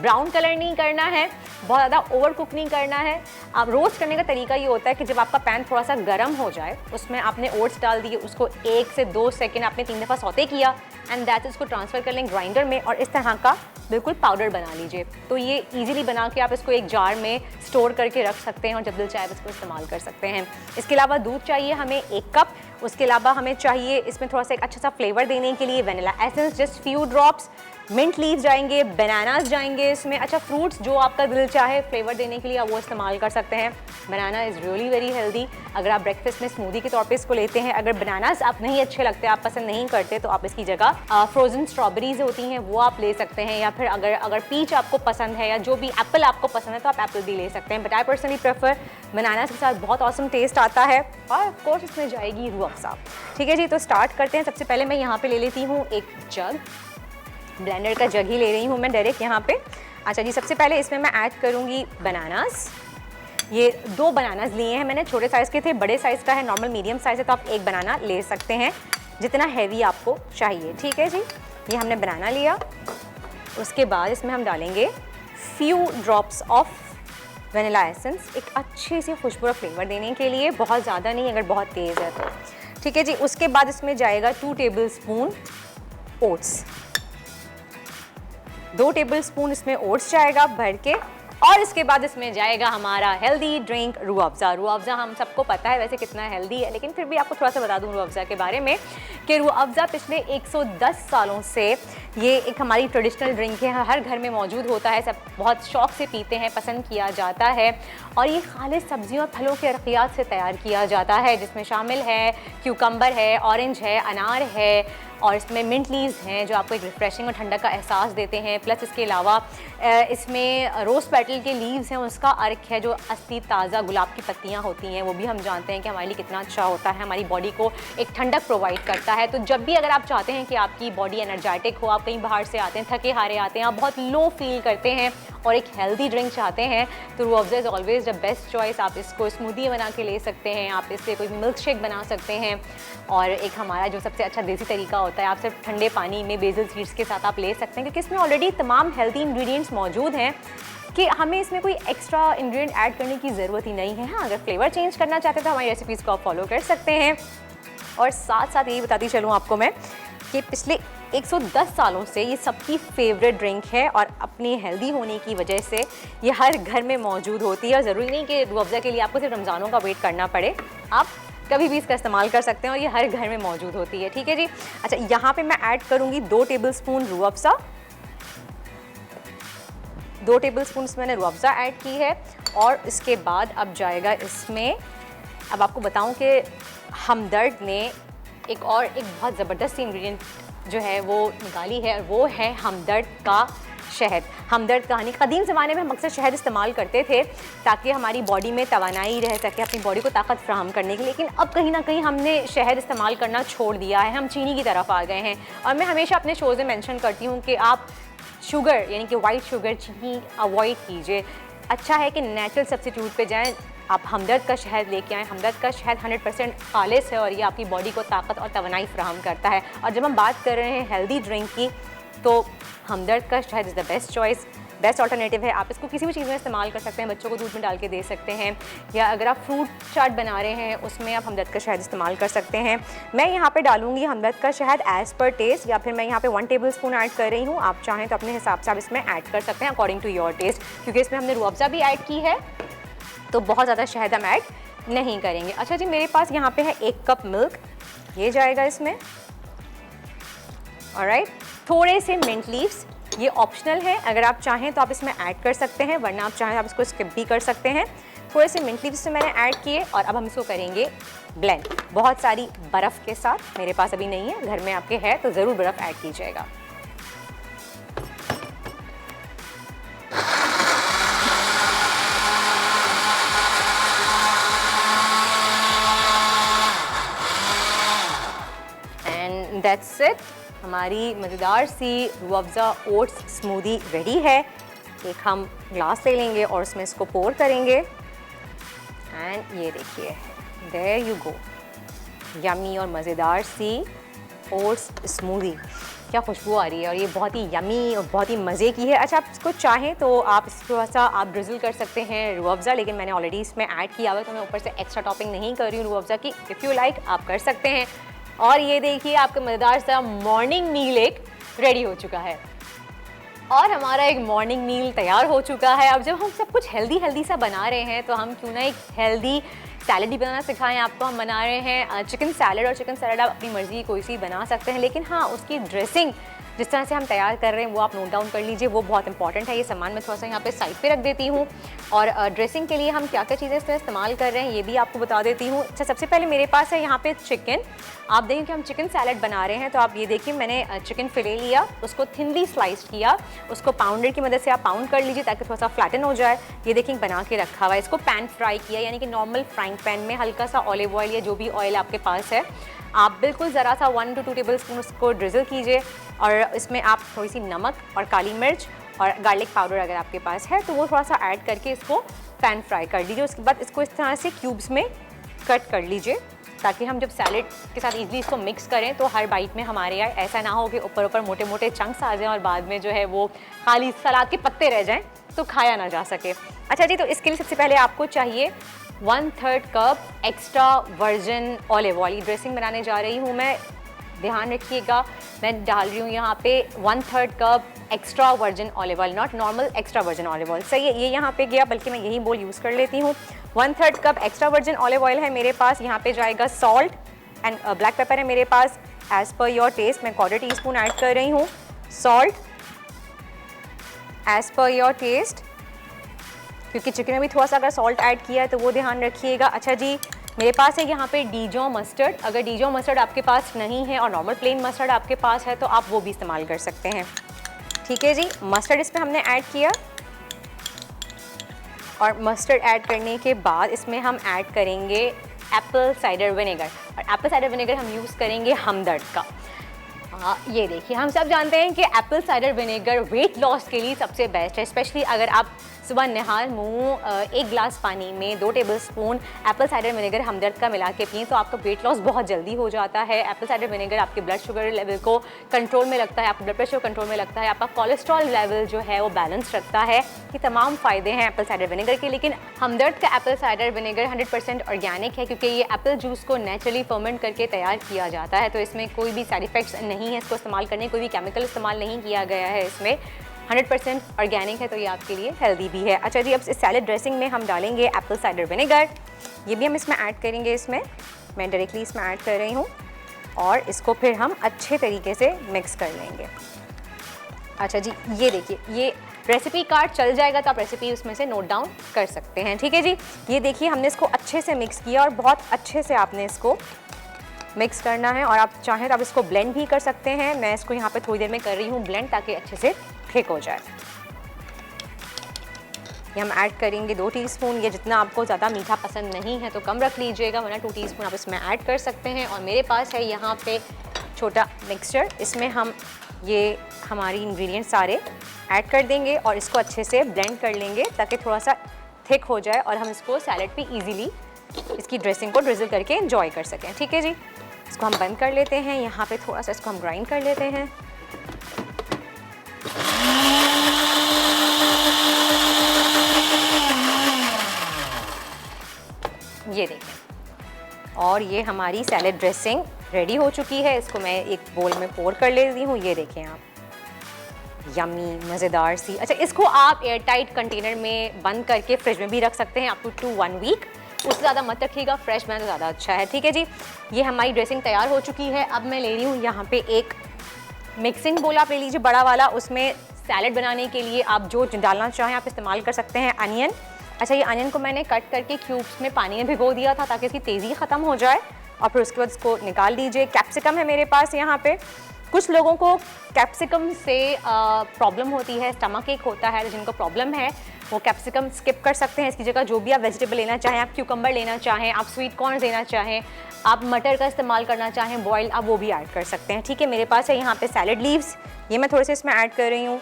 Brown colour नहीं करना है, बहुत ज़्यादा ओवर कुक नहीं करना है। आप रोस्ट करने का तरीका ये होता है कि जब आपका पैन थोड़ा सा गर्म हो जाए उसमें आपने ओट्स डाल दिए, उसको 1 से 2 सेकेंड आपने 3 दफ़ा सौते किया एंड दैट इसको ट्रांसफ़र कर लें ग्राइंडर में और इस तरह का बिल्कुल पाउडर बना लीजिए। तो ये इजीली बना के आप इसको एक जार में स्टोर करके रख सकते हैं और जब दिल चाहे इसको इस्तेमाल कर सकते हैं। इसके अलावा दूध चाहिए हमें 1 कप। उसके अलावा हमें चाहिए इसमें थोड़ा सा एक अच्छा सा फ्लेवर देने के लिए vanilla essence just few drops, mint leaves जाएंगे, बनानास जाएंगे इसमें। अच्छा फ्रूट्स जो आपका दिल चाहे फ्लेवर देने के लिए आप वो इस्तेमाल कर सकते हैं। बनाना इज़ रियली वेरी हेल्दी अगर आप ब्रेकफास्ट में स्मूदी के तौर पे इसको लेते हैं। अगर बनानास आप नहीं अच्छे लगते, आप पसंद नहीं करते तो आप इसकी जगह फ्रोज़न स्ट्रॉबेरीज होती हैं वो आप ले सकते हैं, या फिर अगर पीच आपको पसंद है या जो भी एप्पल आपको पसंद है तो आप एप्पल भी ले सकते हैं। But I personally prefer bananas के साथ, बहुत ऑसम टेस्ट आता है और ऑफ कोर्स इसमें जाएगी रूह अफ़ज़ा। ठीक है जी, तो स्टार्ट करते हैं। सबसे पहले मैं यहाँ पे ले लेती हूँ एक जग, ब्लेंडर का जग ही ले रही हूँ मैं डायरेक्ट यहाँ पे। अच्छा जी, सबसे पहले इसमें मैं ऐड करूँगी बनानास। ये 2 बनानास लिए हैं मैंने, छोटे साइज़ के थे, बड़े साइज़ का है नॉर्मल मीडियम साइज़ है तो आप 1 बनाना ले सकते हैं जितना हैवी आपको चाहिए। ठीक है जी, ये हमने बनाना लिया। उसके बाद इसमें हम डालेंगे few drops of vanilla essence, एक अच्छी सी खुशबू और फ्लेवर देने के लिए, बहुत ज़्यादा नहीं अगर बहुत तेज़ है तो। ठीक है जी, उसके बाद इसमें जाएगा 2 टेबलस्पून ओट्स, 2 टेबलस्पून इसमें ओट्स जाएगा भर के। और इसके बाद इसमें जाएगा हमारा हेल्दी ड्रिंक रूह अफ़ज़ा। रूह अफ़ज़ा हम सबको पता है वैसे कितना हेल्दी है, लेकिन फिर भी आपको थोड़ा सा बता दूं रूह अफ़ज़ा के बारे में कि रूह अफ़ज़ा पिछले 110 सालों से ये एक हमारी ट्रेडिशनल ड्रिंक है, हर घर में मौजूद होता है, सब बहुत शौक़ से पीते हैं, पसंद किया जाता है। और ये खालिस सब्जियों और फलों के अर्क़ियात से तैयार किया जाता है जिसमें शामिल है क्यूकम्बर है, ऑरेंज है, अनार है और इसमें मिंट लीव्स हैं जो आपको एक रिफ्रेशिंग और ठंडक का एहसास देते हैं। प्लस इसके अलावा इसमें रोज़ पेटल के लीव्स हैं, उसका अर्क है जो असली ताज़ा गुलाब की पत्तियां होती हैं, वो भी हम जानते हैं कि हमारे लिए कितना अच्छा होता है, हमारी बॉडी को एक ठंडक प्रोवाइड करता है। तो जब भी अगर आप चाहते हैं कि आपकी बॉडी एनर्जेटिक हो, आप कहीं बाहर से आते हैं, थके हारे आते हैं, आप बहुत लो फील करते हैं और एक हेल्दी ड्रिंक चाहते हैं तो Rooh Afza is always the best choice. आप इसको स्मूदी बना के ले सकते हैं, आप इससे कोई मिल्क शेक बना सकते हैं और एक हमारा जो सबसे अच्छा देसी तरीका होता है आप सिर्फ ठंडे पानी में बेसिल सीड्स के साथ आप ले सकते हैं क्योंकि इसमें ऑलरेडी तमाम हेल्दी इंग्रेडिएंट्स मौजूद हैं कि हमें इसमें कोई एक्स्ट्रा इंग्रेडिएंट ऐड करने की ज़रूरत ही नहीं है। हाँ, अगर फ्लेवर चेंज करना चाहते हैं तो हमारी रेसिपीज़ को आप फॉलो कर सकते हैं। और साथ साथ यही बताती चलूँ आपको मैं कि पिछले 110 सालों से ये सबकी फेवरेट ड्रिंक है और अपनी हेल्दी होने की वजह से ये हर घर में मौजूद होती है। और ज़रूरी नहीं कि रूह अफ़ज़ा के लिए आपको सिर्फ रमज़ानों का वेट करना पड़े, आप कभी भी इसका इस्तेमाल कर सकते हैं और ये हर घर में मौजूद होती है। ठीक है जी। अच्छा, यहाँ पे मैं ऐड करूँगी 2 टेबलस्पून रूह अफ़ज़ा, 2 टेबलस्पून इसमें मैंने रूह अफ़ज़ा ऐड की है। और इसके बाद अब जाएगा इसमें, अब आपको बताऊँ कि हमदर्द ने एक बहुत ज़बरदस्त इंग्रेडिएंट जो है वो निकाली है और वो है हमदर्द का शहद, हमदर्द कहानी। कदीम ज़माने में हम अक्सर शहद इस्तेमाल करते थे ताकि हमारी बॉडी में तवानाई रह सके, अपनी बॉडी को ताकत फ्राहम करने के लिए, लेकिन अब कहीं ना कहीं हमने शहद इस्तेमाल करना छोड़ दिया है, हम चीनी की तरफ आ गए हैं। और मैं हमेशा अपने शोज़ में मेंशन करती हूँ कि आप शुगर यानी कि वाइट शुगर, चीनी अवॉइड कीजिए। अच्छा है कि नेचुरल सब्स्टिट्यूट पे जाएं। आप हमदर्द का शहद लेके आएँ। हमदर्द का शहद 100% खालिस है और ये आपकी बॉडी को ताकत और तवानाई फ्राहम करता है। और जब हम बात कर रहे हैं हेल्दी ड्रिंक की, तो हमदर्द का शहद is the best choice, best alternative है। आप इसको किसी भी चीज़ में इस्तेमाल कर सकते हैं, बच्चों को दूध में डाल के दे सकते हैं, या अगर आप फ्रूट चाट बना रहे हैं उसमें आप हमदर्द का शहद इस्तेमाल कर सकते हैं। मैं यहाँ पे डालूंगी हमदर्द का शहद एज़ पर टेस्ट, या फिर मैं यहाँ पे 1 टेबलस्पून ऐड कर रही हूँ। आप चाहें तो अपने हिसाब से आप इसमें ऐड कर सकते हैं अकॉर्डिंग टू योर टेस्ट, क्योंकि इसमें हमने रूह अफ़ज़ा भी ऐड की है तो बहुत ज़्यादा शहद हम ऐड नहीं करेंगे। अच्छा जी, मेरे पास यहाँ पे है 1 कप मिल्क, ये जाएगा इसमें। ऑलराइट, थोड़े से मिंट लीव्स, ये ऑप्शनल है, अगर आप चाहें तो आप इसमें ऐड कर सकते हैं, वरना आप चाहें आप इसको स्किप भी कर सकते हैं। थोड़े से मिंट लीव्स से मैंने ऐड किए और अब हम इसको करेंगे ब्लेंड, बहुत सारी बर्फ़ के साथ। मेरे पास अभी नहीं है, घर में आपके है तो ज़रूर बर्फ़ ऐड कीजिएगा। एंड दैट्स इट, हमारी मज़ेदार सी Rooh Afza oats smoothie ready है। एक हम ग्लास ले लेंगे और उसमें इसको पोर करेंगे एंड ये देखिए, देयर यू गो, यमी और मज़ेदार सी ओट्स स्मूदी। क्या खुशबू आ रही है, और ये बहुत ही यमी और बहुत ही मज़े की है। अच्छा, आप इसको चाहें तो आप इसको थोड़ा सा आप ड्रिज़ल कर सकते हैं रूह अफ़ज़ा, लेकिन मैंने ऑलरेडी इसमें ऐड किया हुआ है तो मैं ऊपर से एक्स्ट्रा टॉपिंग नहीं कर रही हूँ रूह अफ़ज़ा की। इफ़ यू लाइक आप कर सकते हैं। और ये देखिए, आपका मज़ेदार सा मॉर्निंग मील एक रेडी हो चुका है और हमारा एक मॉर्निंग मील तैयार हो चुका है। अब जब हम सब कुछ हेल्दी सा बना रहे हैं तो हम क्यों ना एक हेल्दी सैलड भी बनाना सिखाएं आपको। हम बना रहे हैं चिकन सैलड, और चिकन सैलड आप अपनी मर्ज़ी की कोई सी बना सकते हैं, लेकिन हाँ, उसकी ड्रेसिंग जिस तरह से हम तैयार कर रहे हैं वो आप नोट डाउन कर लीजिए, वो बहुत इंपॉर्टेंट है। ये सामान मैं थोड़ा सा यहाँ पे साइड पे रख देती हूँ, और ड्रेसिंग के लिए हम क्या क्या चीज़ें इसमें इस्तेमाल कर रहे हैं ये भी आपको बता देती हूँ। अच्छा, सबसे पहले मेरे पास है यहाँ पे चिकन। आप देखें कि हम चिकन सैलड बना रहे हैं, तो आप ये देखिए, मैंने चिकन फिले लिया, उसको थिनली स्लाइस किया, उसको पाउंडर की मदद से आप पाउंड कर लीजिए ताकि थोड़ा सा फ्लैटन हो जाए। ये देखिए बना के रखा हुआ है। इसको पैन फ्राई किया, यानी कि नॉर्मल फ्राइंग पैन में हल्का सा ऑलिव ऑयल या जो भी ऑयल आपके पास है, आप बिल्कुल ज़रा सा 1 to 2 टेबलस्पून उसको ड्रिज़ल कीजिए, और इसमें आप थोड़ी सी नमक और काली मिर्च और गार्लिक पाउडर अगर आपके पास है तो वो थोड़ा सा ऐड करके इसको पैन फ्राई कर लीजिए। उसके बाद इसको इस तरह से क्यूब्स में कट कर लीजिए ताकि हम जब सैलेड के साथ इजली इसको मिक्स करें तो हर बाइट में हमारे यहाँ ऐसा ना हो कि ऊपर मोटे मोटे चंक्स आ जाएं और बाद में जो है वो खाली सलाद के पत्ते रह जाएं तो खाया ना जा सके। अच्छा जी, तो इसके लिए सबसे पहले आपको चाहिए 1/3 cup extra virgin olive oil. Dressing बनाने जा रही हूँ मैं, ध्यान रखिएगा, मैं डाल रही हूँ यहाँ पे 1/3 cup extra virgin olive oil, not normal, extra virgin olive oil. सही है, ये यहाँ पे गया, बल्कि मैं यही बोल यूज़ कर लेती हूँ। 1/3 cup extra virgin olive oil है मेरे पास। यहाँ पे जाएगा सॉल्ट एंड ब्लैक पेपर है मेरे पास एज़ पर योर टेस्ट। मैं 1/4 टीस्पून ऐड कर रही हूँ। Salt as per your taste, क्योंकि चिकन में भी थोड़ा सा अगर सॉल्ट ऐड किया है तो वो ध्यान रखिएगा। अच्छा जी, मेरे पास है यहाँ पे डीजॉन मस्टर्ड। अगर डीजॉन मस्टर्ड आपके पास नहीं है और नॉर्मल प्लेन मस्टर्ड आपके पास है तो आप वो भी इस्तेमाल कर सकते हैं। ठीक है जी, मस्टर्ड इसमें हमने ऐड किया, और मस्टर्ड ऐड करने के बाद इसमें हम ऐड करेंगे एप्पल साइडर विनेगर, और एप्पल साइडर विनेगर हम यूज़ करेंगे हमदर्द का। ये देखिए, हम सब जानते हैं कि Apple cider vinegar weight loss के लिए सबसे बेस्ट है, स्पेशली अगर आप सुबह नहाल मुँह 1 गिलास पानी में 2 टेबलस्पून एप्पल साइडर विनेगर हमदर्द का मिला के पिएं तो आपका वेट लॉस बहुत जल्दी हो जाता है। एप्पल साइडर विनेगर आपके ब्लड शुगर लेवल को कंट्रोल में रखता है, आपका ब्लड प्रेशर कंट्रोल में रखता है, आपका कोलेस्ट्रॉल लेवल जो है वो बैलेंस रखता है। ये तमाम फ़ायदे हैं एप्पल साइडर विनेगर के। लेकिन हमदर्द का एप्पल साइडर विनेगर 100% ऑर्गेनिक है, क्योंकि ये एप्पल जूस को नेचुरली फर्मेंट करके तैयार किया जाता है, तो इसमें कोई भी साइड इफ़ेक्ट्स नहीं है। इसको इस्तेमाल करने कोई भी केमिकल इस्तेमाल नहीं किया गया है, इसमें 100% ऑर्गेनिक है, तो ये आपके लिए हेल्दी भी है। अच्छा जी, अब इस सैलेड ड्रेसिंग में हम डालेंगे एप्पल साइडर विनेगर। ये भी हम इसमें ऐड करेंगे, इसमें मैं डायरेक्टली इसमें ऐड कर रही हूँ, और इसको फिर हम अच्छे तरीके से मिक्स कर लेंगे। अच्छा जी, ये देखिए, ये रेसिपी कार्ड चल जाएगा तो आप रेसिपी उसमें से नोट डाउन कर सकते हैं। ठीक है जी, ये देखिए हमने इसको अच्छे से मिक्स किया, और बहुत अच्छे से आपने इसको मिक्स करना है, और आप चाहें तो आप इसको ब्लेंड भी कर सकते हैं। मैं इसको यहाँ पे थोड़ी देर में कर रही हूँ ब्लेंड, ताकि अच्छे से थिक हो जाए। ये हम ऐड करेंगे 2 टीस्पून। ये जितना आपको ज़्यादा मीठा पसंद नहीं है तो कम रख लीजिएगा, वरना 2 टीस्पून आप इसमें ऐड कर सकते हैं। और मेरे पास है यहाँ पे छोटा मिक्सचर, इसमें हम ये हमारी इंग्रेडिएंट्स सारे ऐड कर देंगे और इसको अच्छे से ब्लेंड कर लेंगे ताकि थोड़ा सा थिक हो जाए और हम इसको सैलड पे इजीली इसकी ड्रेसिंग को ड्रिजल करके एंजॉय कर सकें। ठीक है जी, इसको हम बंद कर लेते हैं। यहाँ पे थोड़ा सा इसको हम ग्राइंड कर लेते हैं। ये देखें, और ये हमारी सैलड ड्रेसिंग रेडी हो चुकी है। इसको मैं एक बोल में पोर कर लेती हूँ। ये देखें आप, यम्मी मज़ेदार सी। अच्छा, इसको आप एयर टाइट कंटेनर में बंद करके फ्रिज में भी रख सकते हैं अप टू 1 वीक। उससे ज़्यादा मत रखिएगा, फ्रेश बनाना तो ज़्यादा अच्छा है। ठीक है जी, ये हमारी ड्रेसिंग तैयार हो चुकी है। अब मैं ले रही हूँ यहाँ पे एक मिक्सिंग बोल आप ले लीजिए बड़ा वाला। उसमें सैलड बनाने के लिए आप जो डालना चाहें आप इस्तेमाल कर सकते हैं। अनियन, अच्छा ये अनियन को मैंने कट करके क्यूब्स में पानी में भिगो दिया था ताकि इसकी तेज़ी ख़त्म हो जाए, और फिर उसके बाद इसको निकाल दीजिए। कैप्सिकम है मेरे पास यहाँ पे। कुछ लोगों को कैप्सिकम से प्रॉब्लम होती है, स्टमक एक होता है, जिनको प्रॉब्लम है वो कैप्सिकम स्किप कर सकते हैं। इसकी जगह जो भी आप वेजिटेबल लेना चाहें, आप क्यूकम्बर लेना चाहें, आप स्वीट कॉर्न देना चाहें, आप मटर का इस्तेमाल करना चाहें बॉइल्ड, आप वो भी ऐड कर सकते हैं। ठीक है, मेरे पास है यहाँ पे सैलड लीव्स, ये मैं थोड़े से इसमें ऐड कर रही हूँ।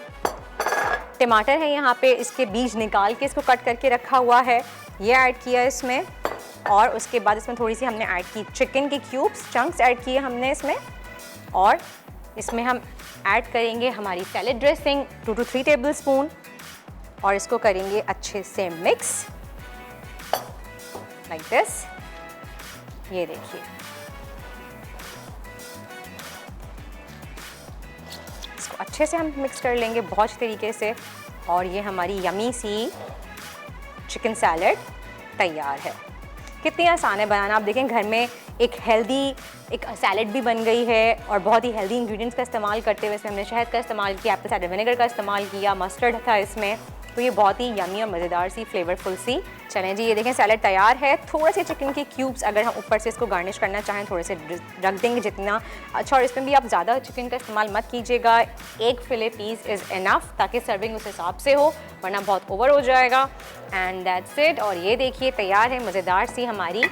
टमाटर है यहाँ पे, इसके बीज निकाल के इसको कट करके रखा हुआ है, ये ऐड किया इसमें। और उसके बाद इसमें थोड़ी सी हमने ऐड की चिकन के क्यूब्स, चंक्स ऐड किए हमने इसमें। और इसमें हम ऐड करेंगे हमारी salad dressing 2 to 3 table spoon, और इसको करेंगे अच्छे से मिक्स लाइक दिस। ये देखिए, इसको अच्छे से हम मिक्स कर लेंगे बहुत अच्छे तरीके से, और ये हमारी यमी सी चिकन सैलड तैयार है। कितनी आसान है बनाना, आप देखें घर में एक हेल्दी एक सैलड भी बन गई है, और बहुत ही हेल्दी इंग्रेडिएंट्स का इस्तेमाल करते हुए इसमें हमने शहद का इस्तेमाल किया, एप्पल साइडर विनेगर का इस्तेमाल किया, मस्टर्ड था इसमें, तो ये बहुत ही यमी और मज़ेदार सी फ्लेवरफुल सी। चलें जी, ये देखें सैलड तैयार है। थोड़े से चिकन के क्यूब्स अगर हम ऊपर से इसको गार्निश करना चाहें थोड़े से रख देंगे जितना अच्छा, और इसमें भी आप ज़्यादा चिकन का इस्तेमाल मत कीजिएगा। 1 फिले पीस इज़ इनफ, ताकि सर्विंग उस हिसाब से हो, वरना बहुत ओवर हो जाएगा। And that's it. और ये देखिए तैयार है मज़ेदार सी हमारी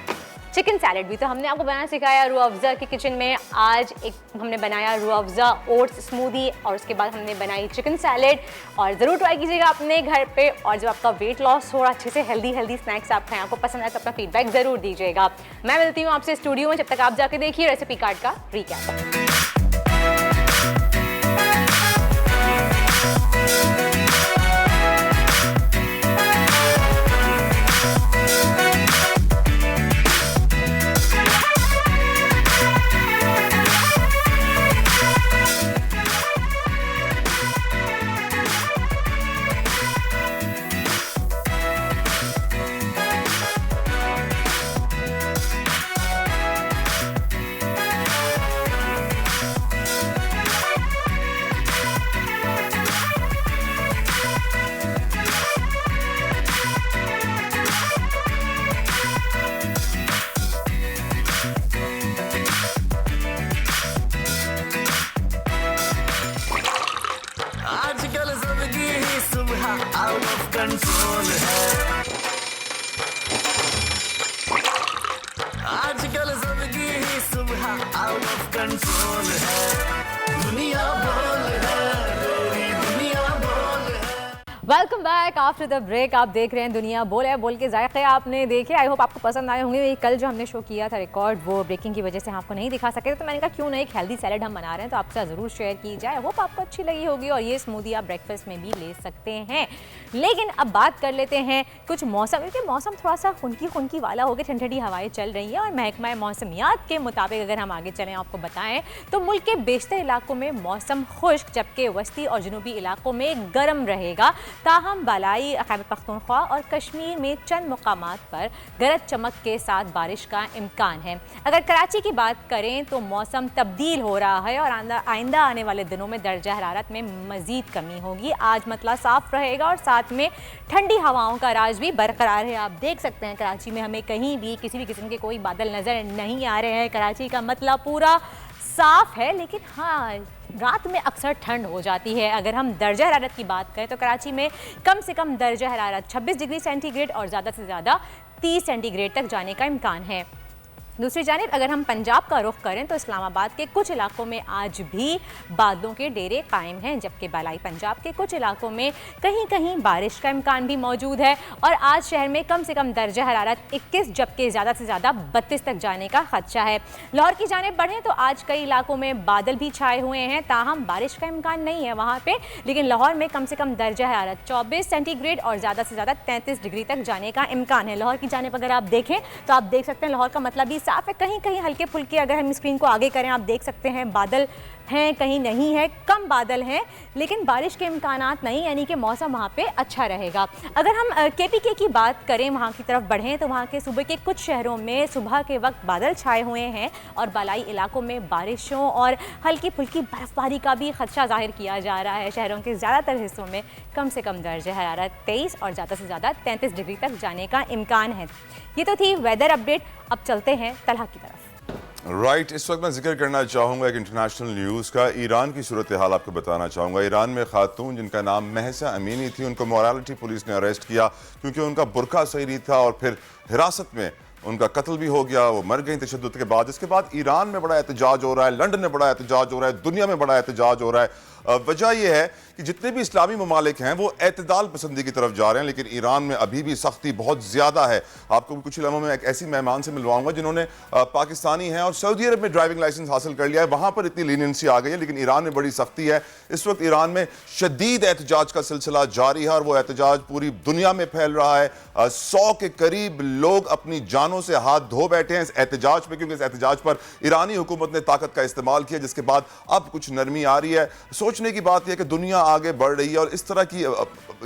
चिकन सैलड भी। तो हमने आपको बनाना सिखाया रूह अफ़ज़ा के किचन में। आज एक हमने बनाया रूह अफ़ज़ा ओट्स स्मूदी, और उसके बाद हमने बनाई चिकन सैलड। और ज़रूर ट्राई कीजिएगा अपने घर पे, और जब आपका वेट लॉस हो और अच्छे से हेल्दी स्नैक्स आप खाएं, आपको पसंद आए तो अपना फीडबैक ज़रूर दीजिएगा। मैं मिलती हूँ आपसे स्टूडियो में, जब तक आप जाके देखिए रेसिपी कार्ड का रिकैप। आउट ऑफ कंट्रोल है, आजकल सबकी ही सुबह आउट ऑफ कंट्रोल है। दुनिया बोल है, मेरी दुनिया बोल है। Welcome back after the break. आप देख रहे हैं दुनिया बोल है। बोल के जायके आपने देखे, आई होप आपको पसंद आए होंगे। कल जो हमने शो किया था रिकॉर्ड, वो ब्रेकिंग की वजह से हम आपको नहीं दिखा सके, तो मैंने कहा क्यों ना एक हेल्दी सैलड हम बना रहे हैं तो आपसे ज़रूर शेयर की जाए। होप आपको अच्छी लगी होगी, और ये स्मूदी आप ब्रेकफास्ट में भी ले सकते हैं। लेकिन अब बात कर लेते हैं कुछ मौसम, क्योंकि मौसम थोड़ा सा खुनकी वाला हो गया, ठंडी ठंडी हवाएं चल रही हैं, और महकमा मौसमियात के मुताबिक अगर हम आगे चलें आपको बताएं तो मुल्क के बेशतर इलाकों में मौसम खुश्क, जबकि वस्ती और जनूबी इलाकों में गर्म रहेगा। ताहम बालाई खैबर पख्तूनख्वा और कश्मीर में चंद मुकामात पर गरज चमक के साथ बारिश का इम्कान है। अगर कराची की बात करें तो मौसम तब्दील हो रहा है, और आइंदा आने वाले दिनों में दर्जा हरारत में मज़ीद कमी होगी। आज मतला साफ रहेगा, और साथ में ठंडी हवाओं का राज भी बरकरार है। आप देख सकते हैं कराची में हमें कहीं भी किसी भी किस्म के कोई बादल नज़र नहीं आ रहे हैं। कराची का मतला पूरा साफ है, लेकिन हाँ रात में अक्सर ठंड हो जाती है। अगर हम दर्जा हरारत की बात करें तो कराची में कम से कम दर्जा हरारत 26 डिग्री सेंटीग्रेड और ज़्यादा से ज़्यादा 30 सेंटीग्रेड तक जाने का इम्कान है। दूसरी जानिब अगर हम पंजाब का रुख करें तो इस्लामाबाद के कुछ इलाकों में आज भी बादलों के डेरे कायम हैं, जबकि बालाई पंजाब के कुछ इलाकों में कहीं कहीं बारिश का इम्कान भी मौजूद है। और आज शहर में कम से कम दर्जा हरारत 21 जबकि ज़्यादा से ज़्यादा 32 तक जाने का खदशा है। लाहौर की जानिब बढ़ें तो आज कई इलाकों में बादल भी छाए हुए हैं, ताहम बारिश का इम्कान नहीं है वहाँ पर, लेकिन लाहौर में कम से कम दर्जा हरारत 24 सेंटीग्रेड और ज़्यादा से ज़्यादा 33 डिग्री तक जाने का इम्कान है। लाहौर की जानिब अगर आप देखें तो आप देख सकते हैं लाहौर का मतलब भी साफ है, कहीं कहीं हल्के फुल्के, अगर हम स्क्रीन को आगे करें आप देख सकते हैं बादल हैं, कहीं नहीं है, कम बादल हैं, लेकिन बारिश के इम्कानात नहीं, यानी कि मौसम वहाँ पे अच्छा रहेगा। अगर हम KPK की बात करें, वहाँ की तरफ बढ़ें तो वहाँ के सूबे के कुछ शहरों में सुबह के वक्त बादल छाए हुए हैं और बालाई इलाकों में बारिशों और हल्की फुल्की बर्फबारी का भी खदशा जाहिर किया जा रहा है। शहरों के ज़्यादातर हिस्सों में कम से कम दर्जा हरारत 23 और ज़्यादा से ज़्यादा 33 डिग्री तक जाने का इम्कान है। ये तो थी वेदर अपडेट। अब चलते हैं तलहा की तरफ। राइट, इस वक्त मैं जिक्र करना चाहूँगा एक इंटरनेशनल न्यूज़ का। ईरान की सूरत हाल आपको बताना चाहूँगा। ईरान में खातून जिनका नाम महसा अमीनी थी, उनको मोरालिटी पुलिस ने अरेस्ट किया क्योंकि उनका बुरका सही नहीं था और फिर हिरासत में उनका कत्ल भी हो गया, वो मर गई तशद्दुद के बाद। इसके बाद ईरान में बड़ा एहतजाज हो रहा है, लंदन में बड़ा एहतजाज हो रहा है, दुनिया में बड़ा एहतजाज हो रहा है। वजह यह है कि जितने भी इस्लामी ममालिक हैं वो एतदाल पसंदी की तरफ जा रहे हैं, लेकिन ईरान में अभी भी सख्ती बहुत ज़्यादा है। आपको कुछ लम्हों में एक ऐसी मेहमान से मिलवाऊंगा जिन्होंने पाकिस्तानी हैं और सऊदी अरब में ड्राइविंग लाइसेंस हासिल कर लिया है। वहाँ पर इतनी लीनियंसी आ गई है, लेकिन ईरान में बड़ी सख्ती है। इस वक्त ईरान में शदीद एहतजाज का सिलसिला जारी है और वो एहतजाज पूरी दुनिया में फैल रहा है। 100 के करीब लोग अपनी जानों से हाथ धो बैठे हैं इस एहतजाज पर, क्योंकि इस एहतजाज पर ईरानी हुकूमत ने ताकत का इस्तेमाल किया, जिसके बाद अब कुछ नरमी आ रही है। सोचने की बात यह कि दुनिया आगे बढ़ रही है और इस तरह की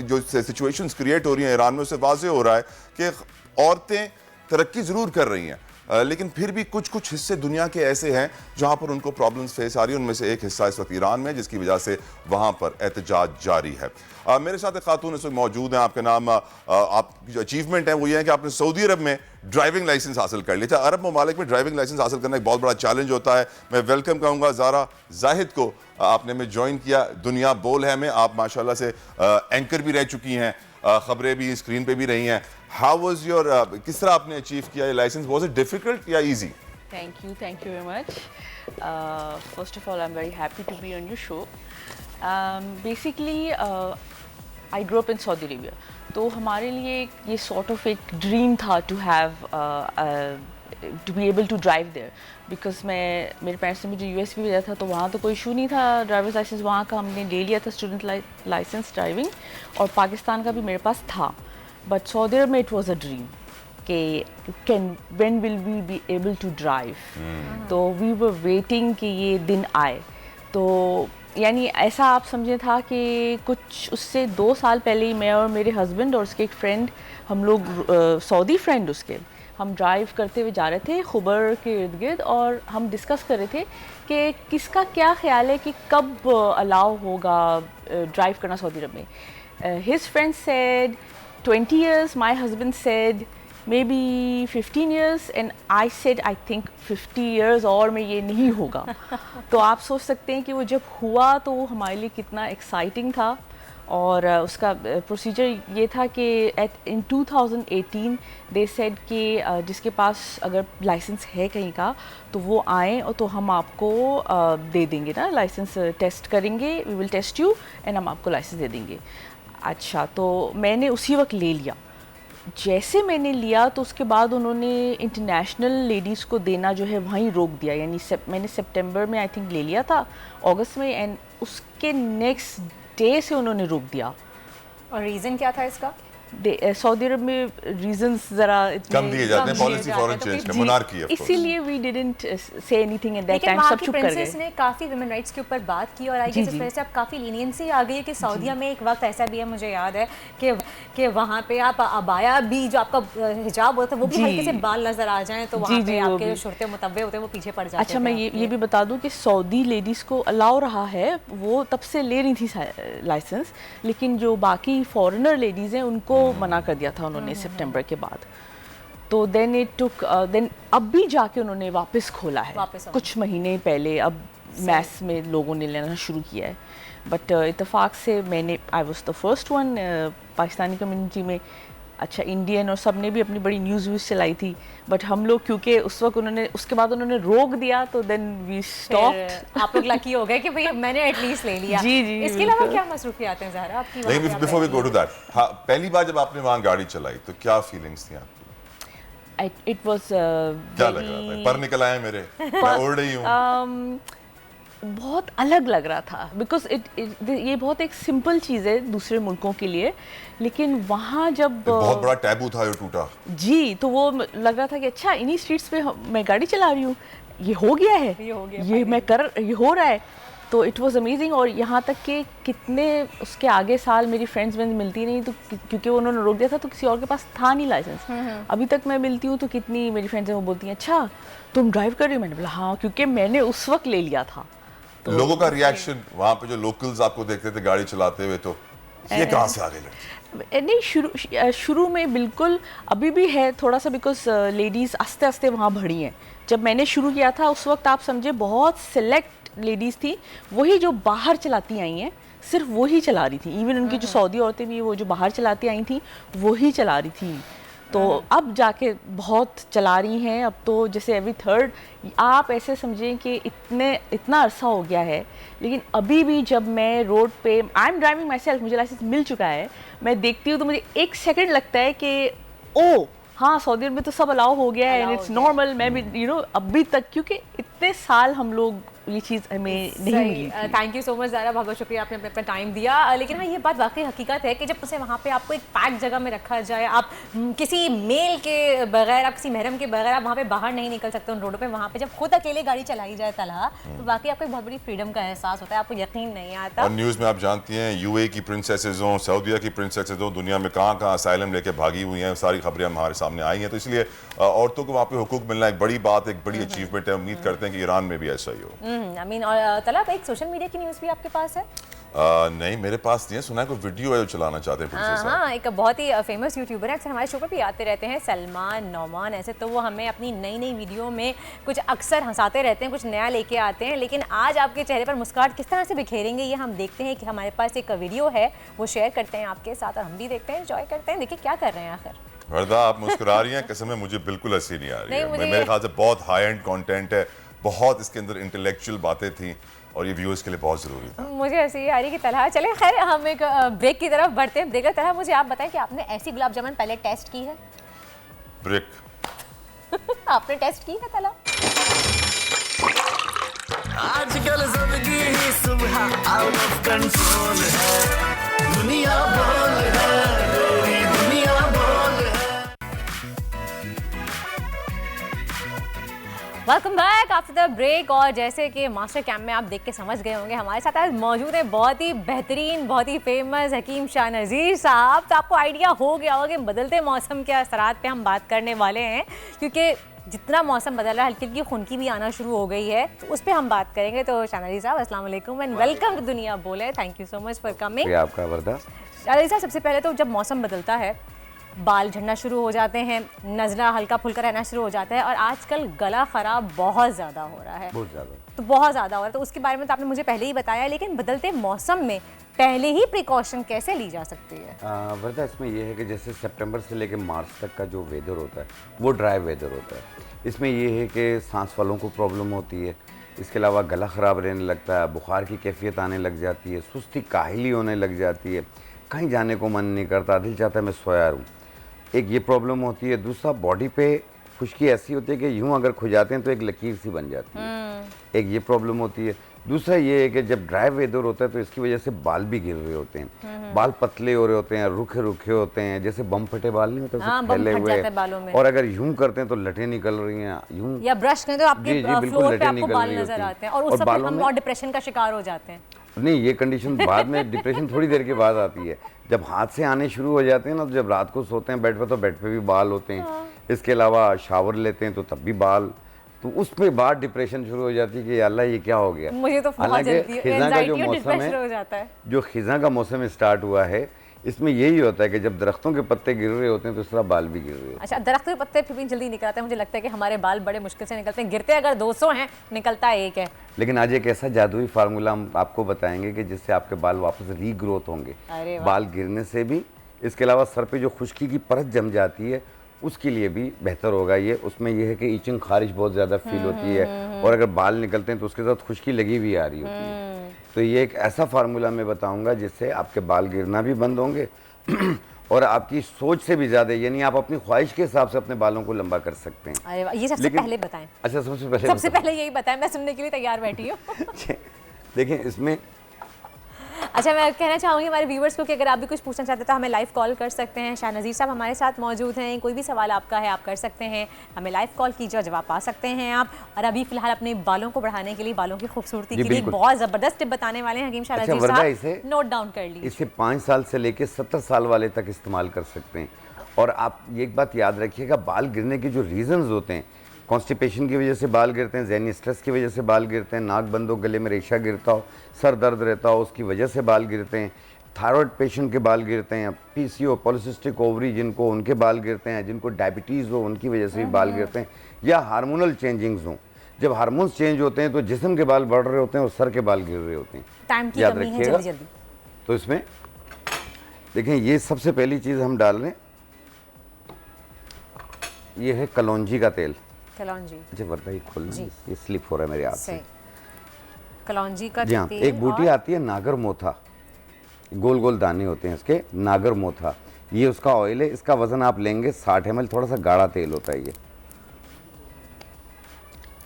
जो सिचुएशंस क्रिएट हो रही हैं ईरान में, उससे वाज़ेह हो रहा है कि औरतें तरक्की ज़रूर कर रही हैं, लेकिन फिर भी कुछ कुछ हिस्से दुनिया के ऐसे हैं जहां पर उनको प्रॉब्लम्स फेस आ रही है। उनमें से एक हिस्सा इस वक्त ईरान में, जिसकी वजह से वहां पर एहतजाज जारी है। मेरे साथ एक खातून इस वक्त मौजूद हैं। आपके नाम, आपकी जो अचीवमेंट है वो ये है कि आपने सऊदी अरब में ड्राइविंग लाइसेंस हासिल कर लिया। अरब ममालिक में ड्राइविंग लाइसेंस हासिल करना एक बहुत बड़ा चैलेंज होता है। मैं वेलकम कहूँगा ज़ारा जाहिद को, आपने में ज्वाइन किया दुनिया बोल है में। आप माशाल्लाह से एंकर भी रह चुकी हैं, खबरें भी स्क्रीन पे भी रही हैं। हाउ वाज योर, किस तरह आपने अचीव किया ये लाइसेंस? वाज इट डिफिकल्ट या easy? Thank you very much. First of all, I'm very happy to be on your show. Basically, I grew up in Saudi Arabia. तो हमारे लिए ये sort of एक dream था to have to be able to drive there. Because मेरे पेरेंट्स ने मुझे US भी भेजा था, तो वहाँ तो कोई इशू नहीं था। ड्राइवर्स लाइसेंस वहाँ का हमने ले लिया था, स्टूडेंट लाइसेंस ड्राइविंग, और पाकिस्तान का भी मेरे पास था। बट सऊदी अरब में इट वाज अ ड्रीम कि when will we be able to drive? तो we were waiting कि ये दिन आए। तो यानी ऐसा आप समझे था कि कुछ उससे 2 साल पहले ही मैं और मेरे हस्बैंड और उसके एक फ्रेंड, हम लोग सऊदी फ्रेंड उसके, हम ड्राइव करते हुए जा रहे थे खुबर के इर्द गिर्द, और हम डिस्कस कर रहे थे कि किसका क्या ख्याल है कि कब अलाउ होगा ड्राइव करना सऊदी अरब में। His friend said 20 years, my husband said maybe 15 years, and I said I think 50 years और में ये नहीं होगा। तो आप सोच सकते हैं कि वो जब हुआ तो वो हमारे लिए कितना एक्साइटिंग था। और उसका प्रोसीजर ये था कि इन 2018 दे सेड कि जिसके पास अगर लाइसेंस है कहीं का तो वो आए और तो हम आपको दे देंगे ना लाइसेंस, टेस्ट करेंगे, we will test you and हम आपको लाइसेंस दे देंगे। अच्छा, तो मैंने उसी वक्त ले लिया। जैसे मैंने लिया तो उसके बाद उन्होंने इंटरनेशनल लेडीज़ को देना जो है वहीं रोक दिया। यानी मैंने सितंबर में आई थिंक ले लिया था, अगस्त में, एंड उसके नेक्स्ट डे से उन्होंने रोक दिया। और रीज़न क्या था इसका? सऊदी अरब में रीजंस जरा कम दिए जाते हैं, पॉलिसी फॉरेन चेंज का, मोनार्की है, इसीलिए we didn't say anything at that time, सब चुप कर गए। प्रिंसेस ने काफी वुमेन राइट्स के ऊपर बात की और आई गेस इस वजह से अब काफी लीनियंसी आ गई है कि सऊदीया में एक वक्त ऐसा भी है, मुझे याद है कि वहाँ पे आप अबाया भी, जो आपका हिजाब होता है वो भी हल्के से बाल नजर आ जाएं तो वहाँ पे आपके जो शुरते मुतब्बे होते हैं वो पीछे पड़ जाते हैं। अच्छा, मैं ये भी बता दूं कि सऊदी लेडीज़ को अलाउ रहा है, वो तब से ले रही थी लाइसेंस, लेकिन जो बाकी फॉरेनर लेडीज़ हैं उनको मना कर दिया था उन्होंने सितंबर के बाद। तो देन अब भी जाके उन्होंने वापस खोला है कुछ महीने पहले। अब मैथ्स में लोगों ने लेना शुरू किया है। बट इत्तेफाक से I was the first one Pakistani community में। अच्छा, इंडियन और सब ने भी अपनी बड़ी न्यूज़ चलाई थी, बट हम लोग क्योंकि उस वक्त उसके बाद उन्होंने रोक दिया, तो देन वी स्टॉप्ड। आप लोग लकी हो गए कि भाई मैंने एटलीस्ट ले लिया। जी जी। इसके अलावा क्या मसरूफियात हैं ज़हरा आपकी? लेकिन before we go to that, हाँ, पहली बार जब आपने वहाँ गाड़ी चलाई तो क्या फीलिंग्स थी आपकी? इट वाज क्या लग रहा था? पर निकल आए मेरे, मैं उड़ रही हूँ। बहुत अलग लग रहा था, बिकॉज ये बहुत एक सिंपल चीज़ है दूसरे मुल्कों के लिए, लेकिन वहाँ जब बहुत बड़ा टैबू था, ये टूटा। जी, तो वो लग रहा था कि अच्छा, इन्हीं स्ट्रीट्स पे मैं गाड़ी चला रही हूँ, ये हो गया है, ये हो रहा है। तो इट वाज अमेजिंग। और यहाँ तक कि कितने उसके आगे साल मेरी फ्रेंड्स में मिलती नहीं, तो क्योंकि उन्होंने रोक दिया था, तो किसी और के पास था नहीं लाइसेंस। अभी तक मैं मिलती हूँ तो कितनी मेरी फ्रेंड्स हैं, वो बोलती हैं अच्छा तुम ड्राइव कर रही हो? मैंने बोला हाँ, क्योंकि मैंने उस वक्त ले लिया था। तो लोगों का रिएक्शन वहाँ पे, जो लोकल्स आपको देखते थे गाड़ी चलाते हुए, तो ये कहाँ से आ गए लड़की? नहीं, शुरू में बिल्कुल अभी भी है थोड़ा सा, बिकॉज लेडीज़ आस्ते आस्ते वहाँ बढ़ी हैं। जब मैंने शुरू किया था उस वक्त आप समझे बहुत सिलेक्ट लेडीज़ थी, वही जो बाहर चलाती आई हैं, सिर्फ वही चला रही थी। इवन उनकी जो सऊदी औरतें भी वो जो बाहर चलाती आई थी वही चला रही थी। तो अब जाके बहुत चला रही हैं। अब तो जैसे एवरी थर्ड, आप ऐसे समझें कि इतना अरसा हो गया है, लेकिन अभी भी जब मैं रोड पे, I am driving my self, मुझे लाइसेंस मिल चुका है, मैं देखती हूँ तो मुझे एक सेकंड लगता है कि ओ हाँ, सऊदी अरब में तो सब अलाउ हो गया है एंड इट्स नॉर्मल। मैं भी अभी तक, क्योंकि इतने साल हम लोग ये चीज़ हमें नहीं मिली। Thank you so much Zara, बहुत बहुत शुक्रिया, आपने अपना टाइम दिया। लेकिन हाँ, ये बात वाकई हकीकत है कि जब उसे वहाँ पे आपको एक पैक जगह में रखा जाए, आप किसी मेल के बगैर, आप किसी महरम के बगैर आप वहाँ पे बाहर नहीं निकल सकते उन रोडों पे, वहाँ पे जब खुद अकेले गाड़ी चलाई जाए तलहा, तो वाकई आपको एक बहुत बड़ी फ्रीडम का एहसास होता है, आपको यकीन नहीं आता। और न्यूज़ में आप जानती हैं, यूए की प्रिंसेसेस हों, सऊदीया की प्रिंसेसेस हों, दुनिया में कहाँ कहाँ असाइलम लेके भागी हुई हैं, सारी खबरें हमारे सामने आई हैं। तो इसलिए औरतों को वहाँ पे हुकूक मिलना एक बड़ी बात, एक बड़ी अचीवमेंट है। उम्मीद करते हैं कि ईरान में भी ऐसा ही हो। आई मीन, और तलब एक सोशल मीडिया की न्यूज़ भी आपके पास है? नहीं, मेरे पास नहीं है। सुना है कोई वीडियो है जो चलाना चाहते हैं। हाँ, एक बहुत ही फेमस यूट्यूबर है, अक्सर हमारे शो पर भी आते रहते हैं, सलमान नौमान ऐसे। तो वो हमें अपनी नई नई वीडियो में कुछ अक्सर हंसाते रहते हैं, कुछ नया लेके आते हैं। लेकिन आज आपके चेहरे पर मुस्कुराहट किस तरह से बिखेरेंगे, ये हम देखते हैं। कि हमारे पास एक वीडियो है, वो शेयर करते हैं आपके साथ, और हम भी देखते हैं, एंजॉय करते हैं। देखिए क्या कर रहे हैं आखिर। वर्दा, आप मुस्कुरा रही हैं, कसम है मुझे बिल्कुल हंसी नहीं आ रही है। मेरे ख्याल से बहुत हाई एंड कंटेंट है, बहुत इसके अंदर इंटेलेक्चुअल बातें थी, और ये व्यूअर्स के लिए बहुत ज़रूरी था। मुझे ऐसी आ रही कि तलहा, चले खैर हम एक ब्रेक की तरफ बढ़ते हैं। ब्रेक की तरह मुझे आप बताएं कि आपने ऐसी गुलाब जामुन पहले टेस्ट की है? ब्रेक आपने टेस्ट की है तलहा? आजकल सबकी ही सुबह आउट ऑफ कंट्रोल है, दुनिया बोल है, तेरी दुनिया बोल है। Welcome back after the break. और जैसे कि मास्टर कैंप में आप देख के समझ गए होंगे, हमारे साथ आज मौजूद है बहुत ही बेहतरीन, बहुत ही फेमस हकीम शाह नज़ीर साहब। तो आपको आइडिया हो गया होगा कि बदलते मौसम के असरात पे हम बात करने वाले हैं, क्योंकि जितना मौसम बदल रहा है, हल्की हल्की खुनकी भी आना शुरू हो गई है, तो उस पर हम बात करेंगे। तो शाह नज़ीर साहब, अस्सलाम वालेकुम एंड वेलकम टू दुनिया बोले। Thank you so much for coming. आपका वर्दा। शाह नज़ीर साहब, सबसे पहले तो जब मौसम बदलता है, बाल झड़ना शुरू हो जाते हैं, नज़ला हल्का फुल्का रहना शुरू हो जाता है, और आजकल गला ख़राब बहुत ज़्यादा हो रहा है। बहुत ज़्यादा, तो बहुत ज़्यादा हो रहा है। तो उसके बारे में तो आपने मुझे पहले ही बताया, लेकिन बदलते मौसम में पहले ही प्रिकॉशन कैसे ली जा सकती है? वर्दा, इसमें यह है कि जैसे सितंबर से लेकर मार्च तक का जो वेदर होता है वो ड्राई वेदर होता है। इसमें यह है कि सांस वालों को प्रॉब्लम होती है, इसके अलावा गला ख़राब रहने लगता है, बुखार की कैफियत आने लग जाती है, सुस्ती काहिली होने लग जाती है, कहीं जाने को मन नहीं करता, दिल चाहता है मैं सोया रहूँ। एक ये प्रॉब्लम होती है। दूसरा, बॉडी पे खुश्की ऐसी होती है कि यूँ अगर खुजाते हैं तो एक लकीर सी बन जाती है, एक ये प्रॉब्लम होती है। दूसरा ये है कि जब ड्राई वेदर होता है तो इसकी वजह से बाल भी गिर रहे होते हैं, बाल पतले हो रहे होते हैं, रुखे रुखे होते हैं, जैसे बम फटे बाल नहीं होते, फैले हुए। और अगर यूं करते हैं तो लटें निकल रही हैं, यूं या ब्रश करें तो आपके फ्लोर पे आपको बाल नजर आते हैं, और उस समय हम और डिप्रेशन का शिकार हो जाते हैं। नहीं, ये कंडीशन बाद में, डिप्रेशन थोड़ी देर के बाद आती है। जब हाथ से आने शुरू हो जाते हैं ना, तो जब रात को सोते हैं बेड पे तो बेड पे भी बाल होते हैं। इसके अलावा शावर लेते हैं तो तब भी बाल, तो उसमें बाद डिप्रेशन शुरू हो जाती है कि अल्लाह ये क्या हो गया। मुझे तो हालांकि खिज़ां का जो मौसम है, जो खिज़ां का मौसम स्टार्ट हुआ है, इसमें यही होता है कि जब दरख्तों के पत्ते गिर रहे होते हैं तो इस तरह बाल भी गिर रहे होते हैं। अच्छा, दरख्त के पत्ते फिर भी जल्दी निकलते हैं, मुझे लगता है कि हमारे बाल बड़े मुश्किल से निकलते हैं, गिरते अगर 200 हैं निकलता एक है। लेकिन आज एक ऐसा जादुई फार्मूला हम आपको बताएंगे कि जिससे आपके बाल वापस रीग्रोथ होंगे, अरे वाह। बाल गिरने से भी। इसके अलावा सर पे जो खुश्की की परत जम जाती है उसके लिए भी बेहतर होगा ये। उसमें यह है कि ईचिंग खारिश बहुत ज़्यादा फील होती है, और अगर बाल निकलते हैं तो उसके साथ खुश्की लगी हुई आ रही होती है। तो ये एक ऐसा फार्मूला मैं बताऊंगा जिससे आपके बाल गिरना भी बंद होंगे और आपकी सोच से भी ज़्यादा, यानी आप अपनी ख्वाहिश के हिसाब से अपने बालों को लंबा कर सकते हैं। अरे वाह, ये सबसे पहले बताएं। अच्छा, सबसे पहले यही बताएं, मैं सुनने के लिए तैयार बैठी हूँ। देखें इसमें, अच्छा, मैं कहना चाहूँगी हमारे व्यूवर्स को कि अगर आप भी कुछ पूछना चाहते हैं तो हमें लाइव कॉल कर सकते हैं। शाह नज़ीर साहब हमारे साथ मौजूद हैं, कोई भी सवाल आपका है आप कर सकते हैं, हमें लाइव कॉल कीजिए, जवाब पा सकते हैं आप। और अभी फिलहाल अपने बालों को बढ़ाने के लिए, बालों की खूबसूरती के लिए बहुत ज़बरदस्त टिप बताने वाले हैं हकीम शाह नज़ीर साहब, नोट डाउन कर लीजिए। इसे 5 साल से लेकर 70 साल वाले तक इस्तेमाल कर सकते हैं। और आप ये एक बात याद रखिएगा, बाल गिरने के जो रीज़न्स होते हैं, कॉन्स्टिपेशन की वजह से बाल गिरते हैं, ज़हनी स्ट्रेस की वजह से बाल गिरते हैं, नाक बंद हो, गले में रेशा गिरता हो, सर दर्द रहता हो, उसकी वजह से बाल गिरते हैं, थायराइड पेशेंट के बाल गिरते हैं, पीसीओ पॉलिसिस्टिक ओवरी जिनको, उनके बाल गिरते हैं, जिनको डायबिटीज़ हो उनकी वजह से भी बाल गिरते हैं, या हार्मोनल चेंजिंग्स हों। जब हार्मोन्स चेंज होते हैं तो जिस्म के बाल बढ़ रहे होते हैं और सर के बाल गिर रहे होते हैं, याद रखिएगा। तो इसमें देखें, ये सबसे पहली चीज़ हम डाल रहे हैं, ये है कलौंजी का तेल। कलौंजी, अच्छा वर्दा ये खोलना, ये स्लिप हो रहा है मेरे हाथ से। कलौंजी का तेल। एक बूटी आती है नागर मोथा, गोल गोल दाने होते हैं इसके, नागर मोथा, ये उसका ऑयल है। इसका वजन आप लेंगे 60 ml, थोड़ा सा गाढ़ा तेल होता है ये,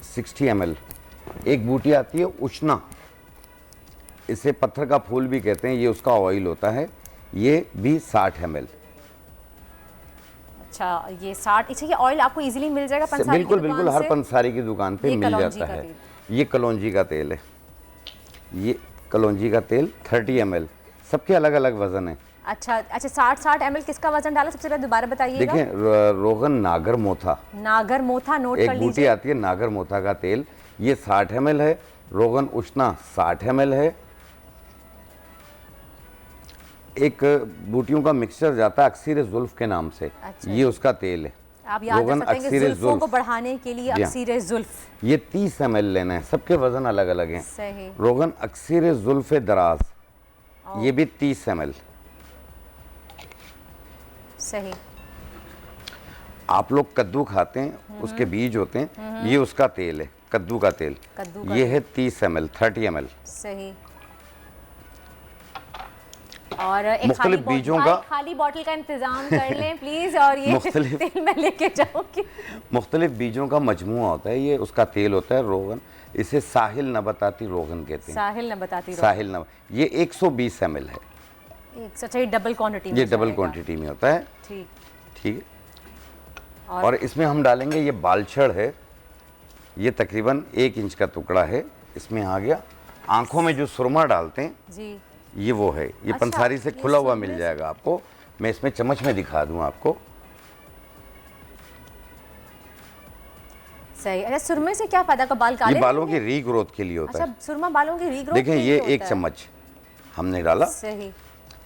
60 ml। एक बूटी आती है उष्णा, इसे पत्थर का फूल भी कहते हैं, ये उसका ऑयल होता है, ये भी 60 ml। अच्छा, ये 60, इससे ये ऑयल आपको इजीली मिल जाएगा पंसारी बिल्कुल की दुकान बिल्कुल, हर से? पंसारी की दुकान पे मिल जाता है। ये कलौंजी का तेल है, ये कलौंजी का तेल 30 ml, सबके अलग अलग वजन है। अच्छा, 60 ml किसका वजन डाला सबसे पहले दोबारा बताइएगा। देखें, रोगन नागर मोथा, नागर मोथा नोट कर लीजिए। एक बूटी आती है नागर मोथा का तेल, ये 60 ml है। रोगन उष्णा 60 ml है। एक बूटियों का मिक्सचर जाता है अक्सीर जुल्फ के नाम से, ये उसका तेल है। आप याद रख सकते हैं कि जुल्फों को बढ़ाने के लिए अक्सीर जुल्फ, ये 30 ml लेना है, सबके वजन अलग अलग हैं। सही। रोगन अक्सीर जुल्फ दराज, ये भी 30 ml। सही। आप लोग कद्दू खाते हैं, उसके बीज होते हैं, ये उसका तेल है, कद्दू का तेल, ये है 30 ml, 30 ml। सही। और एक मुख्तलिफ बीजों का, खाली बोतल का इंतजाम कर लें प्लीज, और ये तेल मैं लेके जाऊंगी। मुख्तलिफ बीजों का मजमूआ होता है, ये उसका तेल होता है रोगन, इसे साहिल नबताती रोगन कहते हैं। साहिल नबताती रोगन, साहिल नब, ये 120 ml है। ये डबल क्वांटिटी में, ये डबल क्वांटिटी में होता है। ठीक ठीक। और इसमें हम डालेंगे, ये बालछड़ है, ये तकरीबन 1 इंच का टुकड़ा है, इसमें आ गया। आंखों में जो सुरमा डालते हैं जी, ये वो है, ये पंसारी से खुला हुआ मिल जाएगा आपको। मैं इसमें चम्मच में दिखा दूं आपको। सही। अच्छा, सुरमे से क्या फायदा का बाल काले? ये बालों की रीग्रोथ के लिए होता है। अच्छा, सुरमा बालों की रीग्रोथ। देखें, ये 1 चम्मच हमने डाला। सही।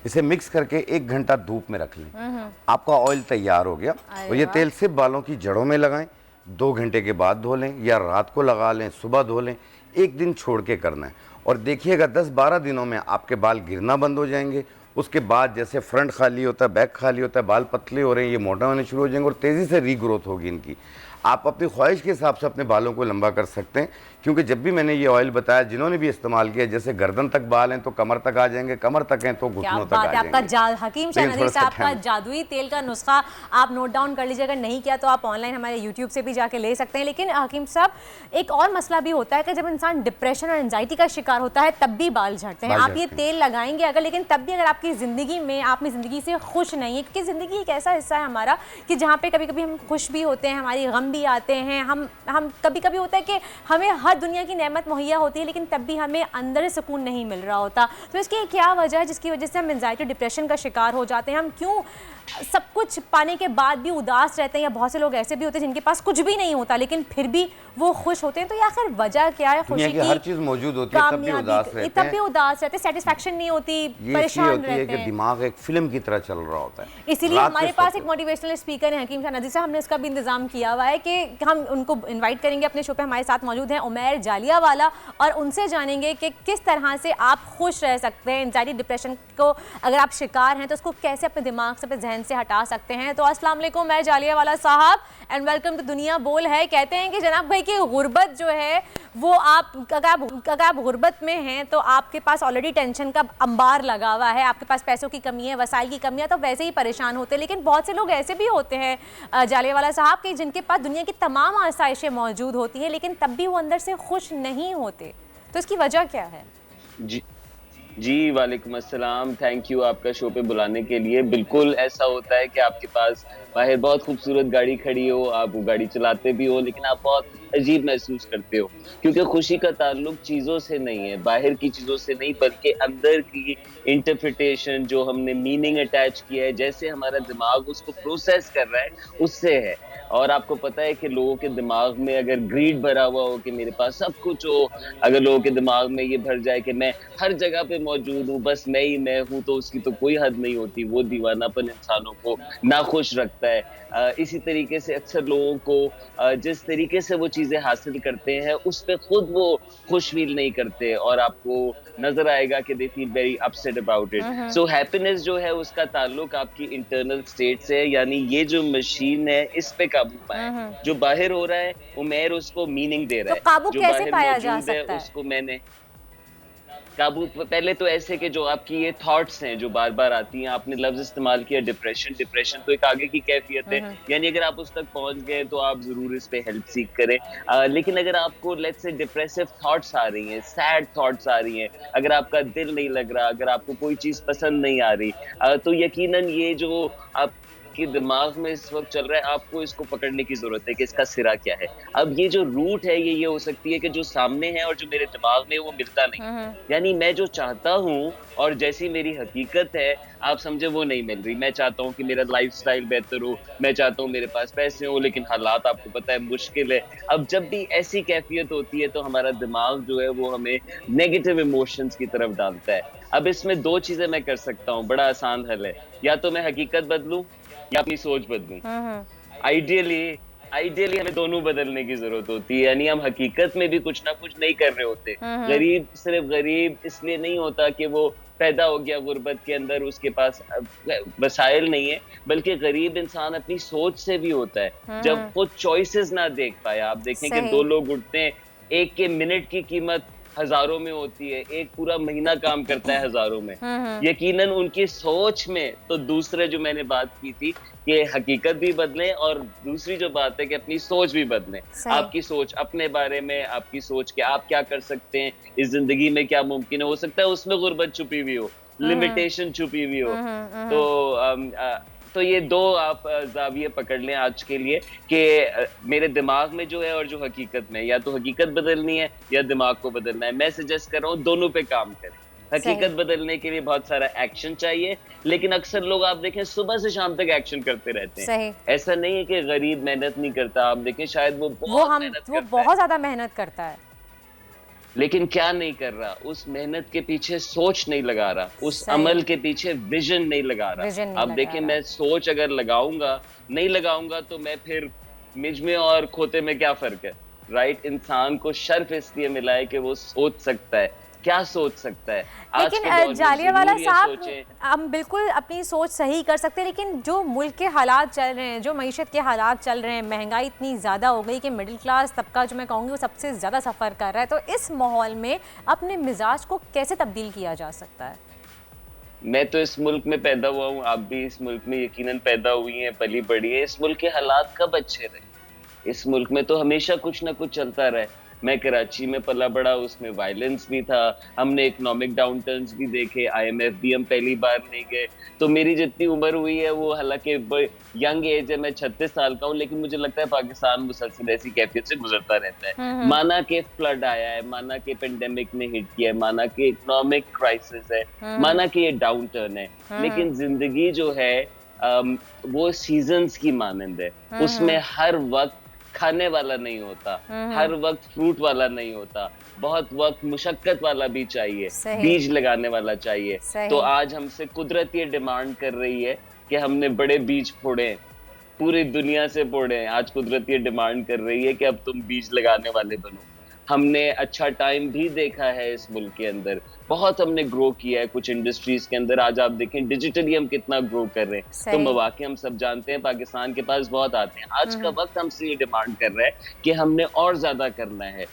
इसे मिक्स करके 1 घंटा धूप में रख लें, आपका ऑयल तैयार हो गया। और ये तेल सिर्फ बालों की जड़ों में लगाएं, 2 घंटे के बाद धो लें, या रात को लगा लें, सुबह धो लें, 1 दिन छोड़ के करना है। और देखिएगा 10-12 दिनों में आपके बाल गिरना बंद हो जाएंगे। उसके बाद जैसे फ्रंट खाली होता है, बैक खाली होता है, बाल पतले हो रहे हैं, ये मोटा होने शुरू हो जाएंगे और तेज़ी से रीग्रोथ होगी इनकी। आप अपनी ख्वाहिश के हिसाब से अपने बालों को लंबा कर सकते हैं, क्योंकि जब भी मैंने ये ऑयल बताया, जिन्होंने भी इस्तेमाल किया, जैसे गर्दन तक बाल हैं तो कमर तक आ जाएंगे, कमर तक हैं तो घुटनों तक आ जाएंगे। आपका हकीम शाह नज़ीर साहब का जादुई तेल का नुस्खा आप नोट डाउन कर लीजिए। अगर नहीं किया तो आप ऑनलाइन हमारे यूट्यूब से भी जाके ले सकते हैं। लेकिन हकीम साहब, एक और मसला भी होता है कि जब इंसान डिप्रेशन और एंजाइटी का शिकार होता है तब भी बाल झड़ते हैं। आप ये तेल लगाएंगे अगर, लेकिन तब भी अगर आपकी ज़िंदगी में, आप ज़िंदगी से खुश नहीं है, क्योंकि ज़िंदगी एक ऐसा हिस्सा है हमारा कि जहाँ पे कभी कभी हम खुश भी होते हैं, हमारी गम भी आते हैं, हम कभी कभी होता है कि हमें हर दुनिया की नेमत मुहैया होती है लेकिन तब भी हमें अंदर से सुकून नहीं मिल रहा होता। तो इसकी क्या वजह है जिसकी वजह से हम एंजाइटी डिप्रेशन का शिकार हो जाते हैं? हम क्यों सब कुछ पाने के बाद भी उदास रहते हैं? या बहुत से लोग ऐसे भी होते हैं जिनके पास कुछ भी नहीं होता लेकिन फिर भी वो खुश होते हैं। तो ये आखिर वजह क्या है? खुशी की हर चीज मौजूद होती है, तब भी उदास रहते हैं, तब भी उदास रहते हैं, सेटिस्फैक्शन नहीं होती, परेशान रहते हैं। दिमाग एक फिल्म की तरह चल रहा होता है। इसीलिए हमारे पास एक मोटिवेशनल स्पीकर है हकीम शाह नज़ीर साहब, हमने उसका भी इंतजाम किया हुआ है कि हम उनको इनवाइट करेंगे अपने शो पे। हमारे साथ मौजूद हैं उमैर जालियावाला और उनसे जानेंगे कि किस तरह से आप खुश रह सकते हैं। एंजाइटी डिप्रेशन को अगर आप शिकार हैं तो उसको कैसे अपने दिमाग से, अपने जहन से हटा सकते हैं। तो अस्सलाम वालेकुम उमैर जालियावाला साहब एंड वेलकम टू दुनिया बोल है। कहते हैं कि जनाब भाई की गुर्बत जो है वो अगर आप गुर्बत में हैं तो आपके पास ऑलरेडी टेंशन का अंबार लगा हुआ है, आपके पास पैसों की कमी है, वसाइल की कमी है, तो वैसे ही परेशान होते हैं। लेकिन बहुत से लोग ऐसे भी होते हैं जालियावाला साहब कि जिनके पास दुनिया की तमाम आसाइशें मौजूद होती हैं लेकिन तब भी वो अंदर से खुश नहीं होते। तो इसकी वजह क्या है? जी वालेकुम अस्सलाम, थैंक यू आपका शो पे बुलाने के लिए। बिल्कुल ऐसा होता है कि आपके पास बाहर बहुत खूबसूरत गाड़ी खड़ी हो, आप वो गाड़ी चलाते भी हो लेकिन आप बहुत अजीब महसूस करते हो, क्योंकि खुशी का ताल्लुक चीज़ों से नहीं है, बाहर की चीज़ों से नहीं, बल्कि अंदर की इंटरप्रिटेशन जो हमने मीनिंग अटैच किया है, जैसे हमारा दिमाग उसको प्रोसेस कर रहा है उससे है। और आपको पता है कि लोगों के दिमाग में अगर ग्रीड भरा हुआ हो कि मेरे पास सब कुछ हो, अगर लोगों के दिमाग में ये भर जाए कि मैं हर जगह पे मौजूद हूँ, बस मैं ही मैं हूँ, तो उसकी तो कोई हद नहीं होती। वो दीवानापन इंसानों को नाखुश रखता है। इसी तरीके से अक्सर लोगों को जिस तरीके से वो चीज़ें हासिल करते हैं उस पर खुद वो खुश फील नहीं करते और आपको नजर आएगा कि they feel very upset about it. So happiness जो है उसका ताल्लुक आपकी इंटरनल स्टेट से है, यानी ये जो मशीन है इस पे काबू पाए। जो बाहर हो रहा है उमैर उसको मीनिंग दे रहा है, तो काबू जो कैसे बाहर पाया जा मौजूद है सकता है? उसको मैंने काबू पहले तो ऐसे कि जो आपकी ये थॉट्स हैं जो बार बार आती हैं, आपने लफ्ज इस्तेमाल किया डिप्रेशन तो एक आगे की कैफियत है, यानी अगर आप उस तक पहुंच गए तो आप जरूर इस पे हेल्प सीख करें। लेकिन अगर आपको लेट्स से डिप्रेसिव थॉट्स आ रही हैं, सैड थॉट्स आ रही हैं, अगर आपका दिल नहीं लग रहा, अगर आपको कोई चीज पसंद नहीं आ रही, तो यकीनन ये जो आप कि दिमाग में इस वक्त चल रहा है, आपको इसको पकड़ने की जरूरत है कि इसका सिरा क्या है। अब ये जो रूट है ये हो सकती है कि जो सामने है और जो मेरे दिमाग में वो मिलता नहीं, यानी मैं जो चाहता हूँ और जैसी मेरी हकीकत है आप समझे वो नहीं मिल रही। मैं चाहता हूँ कि मेरा लाइफस्टाइल बेहतर हो, मैं चाहता हूँ मेरे पास पैसे हो, लेकिन हालात आपको पता है मुश्किल है। अब जब भी ऐसी कैफियत होती है तो हमारा दिमाग जो है वो हमें नेगेटिव इमोशंस की तरफ डालता है। अब इसमें दो चीजें मैं कर सकता हूँ, बड़ा आसान हल है, या तो मैं हकीकत बदलूं या अपनी सोच बदलूं। आइडियली हमें दोनों बदलने की जरूरत होती है, यानी हम हकीकत में भी कुछ ना कुछ नहीं कर रहे होते। गरीब सिर्फ गरीब इसलिए नहीं होता कि वो पैदा हो गया गुर्बत के अंदर, उसके पास वसाइल नहीं है, बल्कि गरीब इंसान अपनी सोच से भी होता है। जब वो चॉइसेस ना देख पाए, आप देखें कि दो लोग उठते हैं, एक के मिनट की कीमत हजारों में होती है, एक पूरा महीना काम करता है हजारों में। यकीनन उनकी सोच में तो दूसरे जो मैंने बात की थी कि हकीकत भी बदले और दूसरी जो बात है कि अपनी सोच भी बदले। आपकी सोच अपने बारे में, आपकी सोच कि आप क्या कर सकते हैं इस जिंदगी में, क्या मुमकिन है, हो सकता है उसमें गुर्बत छुपी हुई हो, लिमिटेशन छुपी हुई हो। तो ये दो आप जाविये पकड़ लें आज के लिए कि मेरे दिमाग में जो है और जो हकीकत में, या तो हकीकत बदलनी है या दिमाग को बदलना है। मैं सजेस्ट कर रहा हूँ दोनों पे काम करें। हकीकत बदलने के लिए बहुत सारा एक्शन चाहिए, लेकिन अक्सर लोग आप देखें सुबह से शाम तक एक्शन करते रहते हैं। ऐसा नहीं है कि गरीब मेहनत नहीं करता, आप देखें शायद वो बहुत ज्यादा मेहनत करता है, लेकिन क्या नहीं कर रहा, उस मेहनत के पीछे सोच नहीं लगा रहा, उस अमल के पीछे विजन नहीं लगा रहा। अब देखिए मैं सोच अगर नहीं लगाऊंगा तो मैं फिर मुझ में और खोते में क्या फर्क है, राइट? इंसान को शर्फ इसलिए मिला है कि वो सोच सकता है, क्या सोच सकता है। लेकिन जालियावाला साहब हम बिल्कुल अपनी सोच सही कर सकते हैं, लेकिन जो मुल्क के हालात चल रहे हैं, जो मईशत के हालात चल रहे हैं, महंगाई इतनी ज़्यादा हो गई कि मिडिल क्लास तबका जो मैं कहूँगी वो सबसे ज़्यादा सफ़र कर रहा है। तो इस माहौल में अपने मिजाज को कैसे तब्दील किया जा सकता है? मैं तो इस मुल्क में पैदा हुआ हूँ, आप भी इस मुल्क में यकीनन पैदा हुई हैं, पली बड़ी है। इस मुल्क के हालात कब अच्छे रहे? इस मुल्क में तो हमेशा कुछ ना कुछ चलता रहे। मैं कराची में पला बड़ा, उसमें वायलेंस भी था, हमने इकोनॉमिक डाउनटर्न्स भी देखे, IMF भी हम पहली बार नहीं गए। तो मेरी जितनी उम्र हुई है वो हालांकि यंग एज है, मैं 36 साल का हूँ, लेकिन मुझे लगता है पाकिस्तान मुसलसल ऐसी कैफियत से गुजरता रहता है। माना कि फ्लड आया है, माना कि पेंडेमिक ने हिट किया है, माना कि इकोनॉमिक क्राइसिस है, माना कि ये डाउन टर्न है, लेकिन जिंदगी जो है वो सीजन्स की मानंद है। उसमें हर वक्त खाने वाला नहीं होता, हर वक्त फ्रूट वाला नहीं होता, बहुत वक्त मुशक्कत वाला भी चाहिए, बीज लगाने वाला चाहिए। तो आज हमसे कुदरत ये डिमांड कर रही है कि हमने बड़े बीज फोड़े, पूरी दुनिया से फोड़े। आज कुदरत ये डिमांड कर रही है कि अब तुम बीज लगाने वाले बनो। हमने अच्छा टाइम भी देखा है इस मुल्क के अंदर, बहुत हमने ग्रो किया है कुछ इंडस्ट्रीज के अंदर। आज आप देखें डिजिटली हम कितना ग्रो कर रहे हैं, तो मौके हम सब जानते हैं पाकिस्तान के पास बहुत आते हैं। आज का वक्त हमसे ये डिमांड कर रहा है कि हमने और ज्यादा करना है,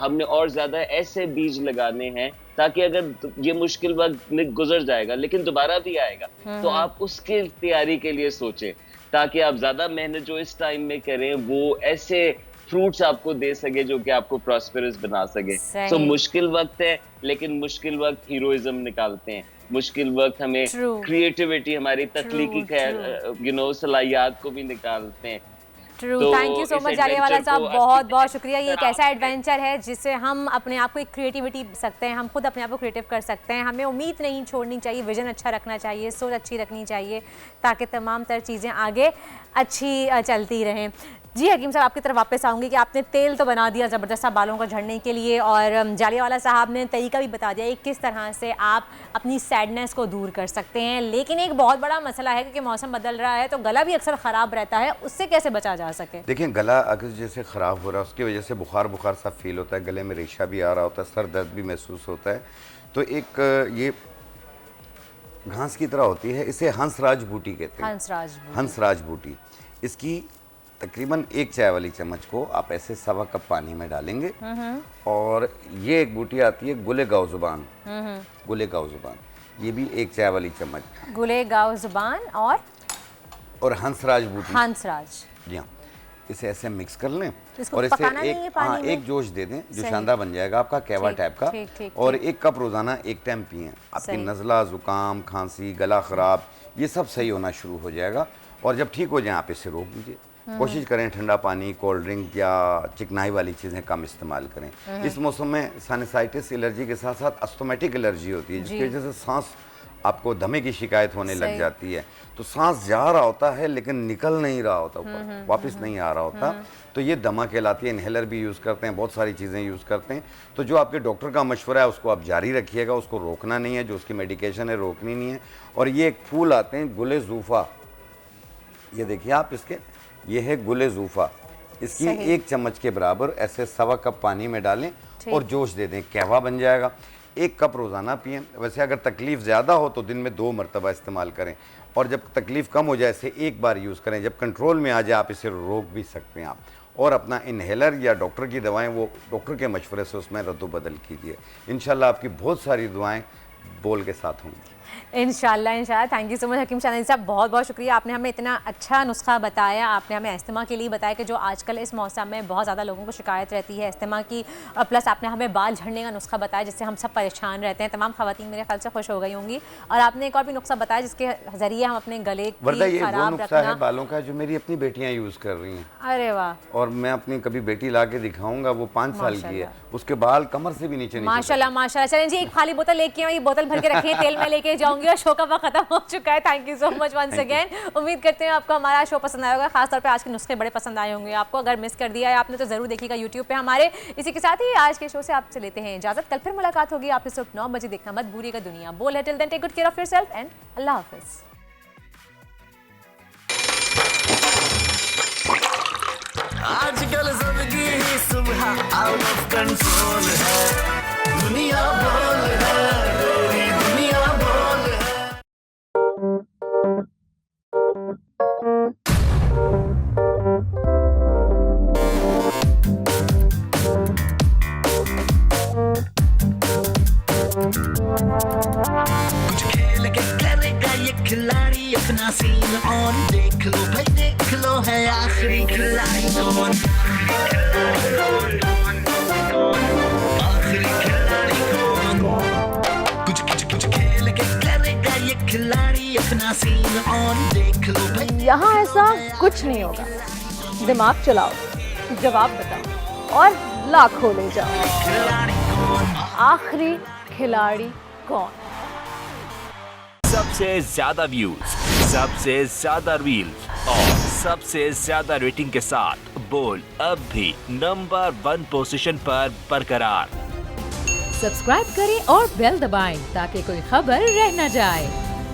हमने और ज्यादा ऐसे बीज लगाने हैं ताकि अगर ये मुश्किल वक्त गुजर जाएगा लेकिन दोबारा भी आएगा, तो आप उसकी तैयारी के लिए सोचें, ताकि आप ज्यादा मेहनत जो इस टाइम में करें वो ऐसे फ्रूट्स आपको दे सके जो कि आपको प्रॉस्पेरस बना सके। तो मुश्किल वक्त है, लेकिन मुश्किल वक्त हीरोइज्म निकालते हैं, मुश्किल वक्त हमें क्रिएटिविटी, हमारी तख्लीकी सलाहियत को भी निकालते हैं। True, thank you so much Jallianwala साहब, बहुत बहुत शुक्रिया। ये एक ऐसा एडवेंचर है जिससे हम अपने आप को एक क्रिएटिविटी सकते हैं, हम खुद अपने आप को क्रिएटिव कर सकते हैं। हमें उम्मीद नहीं छोड़नी चाहिए, विजन अच्छा रखना चाहिए, सोच अच्छी रखनी चाहिए, ताकि तमाम तर चीज़ें आगे अच्छी चलती रहें। जी हकीम साहब, आपकी तरफ वापस आऊँगी कि आपने तेल तो बना दिया ज़बरदस्त सा बालों को झड़ने के लिए, और जालियावाला साहब ने तरीका भी बता दिया कि किस तरह से आप अपनी सैडनेस को दूर कर सकते हैं। लेकिन एक बहुत बड़ा मसला है क्योंकि मौसम बदल रहा है तो गला भी अक्सर ख़राब रहता है, उससे कैसे बचा जा सके? देखिए, गला अगर जैसे ख़राब हो रहा है उसकी वजह से बुखार सा फील होता है, गले में रेशा भी आ रहा होता है, सर दर्द भी महसूस होता है। तो एक ये घास की तरह होती है, इसे हंसराज बूटी कहते हैं। हंसराज बूटी, इसकी तकरीबन 1 चाय वाली चम्मच को आप ऐसे 1.25 कप पानी में डालेंगे। और ये एक बूटी आती है गुले गाव जुबान, गुले गाव जुबान, ये भी 1 चाय वाली चम्मच। गुले गाव जुबान और हंसराज बूटी, हंसराज, जी हाँ, इसे ऐसे मिक्स कर लें और इसे एक जोश दे दें जो शानदार बन जाएगा आपका कहवा टाइप का। और 1 कप रोजाना एक टाइम पिएं, आपकी नज़ला, जुकाम, खांसी, गला ख़राब ये सब सही होना शुरू हो जाएगा। और जब ठीक हो जाए आप इसे रोक दीजिए। कोशिश करें ठंडा पानी, कोल्ड ड्रिंक या चिकनाई वाली चीज़ें कम इस्तेमाल करें। इस मौसम में साइनसाइटिस एलर्जी के साथ साथ अस्थमेटिक एलर्जी होती है, जिसकी वजह से सांस आपको दमे की शिकायत होने लग जाती है। तो सांस जा रहा होता है लेकिन निकल नहीं रहा होता, ऊपर वापस नहीं आ रहा होता, तो ये दमा कहलाती है। इनहेलर भी यूज़ करते हैं, बहुत सारी चीज़ें यूज़ करते हैं। तो जो आपके डॉक्टर का मशवरा है उसको आप जारी रखिएगा, उसको रोकना नहीं है, जो उसकी मेडिकेशन है रोकनी नहीं है। और ये एक फूल आते हैं गुले ज़ूफ़ा, ये देखिए आप, इसके ये है गुले ज़ूफ़ा, इसकी 1 चम्मच के बराबर ऐसे 1.25 कप पानी में डालें और जोश दे दें, कहवा बन जाएगा। 1 कप रोज़ाना पिएं। वैसे अगर तकलीफ़ ज़्यादा हो तो दिन में 2 मरतबा इस्तेमाल करें, और जब तकलीफ़ कम हो जाए इसे 1 बार यूज़ करें। जब कंट्रोल में आ जाए आप इसे रोक भी सकते हैं आप। और अपना इनहेलर या डॉक्टर की दवाएं वो डॉक्टर के मशवरे से उसमें रद्द-बदल कीजिए। इंशाल्लाह आपकी बहुत सारी दुआएं बोल के साथ होंगी। इंशाल्लाह। थैंक यू सो मच हकीम शानानी साहब, बहुत बहुत शुक्रिया। आपने हमें इतना अच्छा नुस्खा बताया, आपने हमें अस्थमा के लिए बताया कि जो आजकल इस मौसम में बहुत ज़्यादा लोगों को शिकायत रहती है अस्थमा की, प्लस आपने हमें बाल झड़ने का नुस्खा बताया जिससे हम सब परेशान रहते हैं। तमाम ख़वातीन मेरे ख्याल से खुश हो गई होंगी। और आपने एक और भी नुस्खा बताया जिसके ज़रिए हम अपने गले की खराब रखना, बालों का, जो मेरी अपनी बेटियाँ यूज़ कर रही हैं। अरे वाह! और मैं अपनी कभी बेटी ला के दिखाऊंगा, वो 5 साल की है, उसके बाल कमर से भी नीचे माशाल्लाह माशाल्लाह। चलें जी, एक खाली बोतल लेके आई, बोतल भर के रखिए, तेल में लेके जाऊंगी और शो का वक्त खत्म हो चुका है। Thank you so much once again. उम्मीद करते हैं आपको हमारा शो पसंद आया होगा, खासतौर पे आज के नुस्खे बड़े पसंद आए होंगे आपको। अगर मिस कर दिया है आपने तो जरूर देखिएगा यूट्यूब पे हमारे। इसी के साथ ही आज के शो से आपसे लेते हैं इजाजत। कल फिर मुलाकात होगी आपसे सुबह 9 बजे। देखना मत भूलिएगा दुनिया बोल है। Till then take good care of yourself and अल्लाह हाफिज। आजकल जिंदगी ही सुबह आउट ऑफ कंट्रोल है, दुनिया बोल है, तेरी दुनिया बोल है। कुछ खेल के करेगा ये खिलाड़ी अपना सीन ऑन, देख लो भाई देख लो है आखिरी खिलाड़ी कौन। कौन, आखिरी खिलाड़ी कौन, कुछ कुछ कुछ खेल के करेगा ये खिलाड़ी अपना सीन ऑन, देख लो भाई। यहाँ ऐसा कुछ नहीं होगा, दिमाग चलाओ, जवाब बताओ और लाखों ले जाओ। आखिरी खिलाड़ी कौन? सबसे ज्यादा व्यूज, सबसे ज्यादा रील्स और सबसे ज्यादा रेटिंग के साथ बोल अब भी नंबर 1 पोजीशन पर बरकरार। सब्सक्राइब करें और बेल दबाएं ताकि कोई खबर रह न जाए।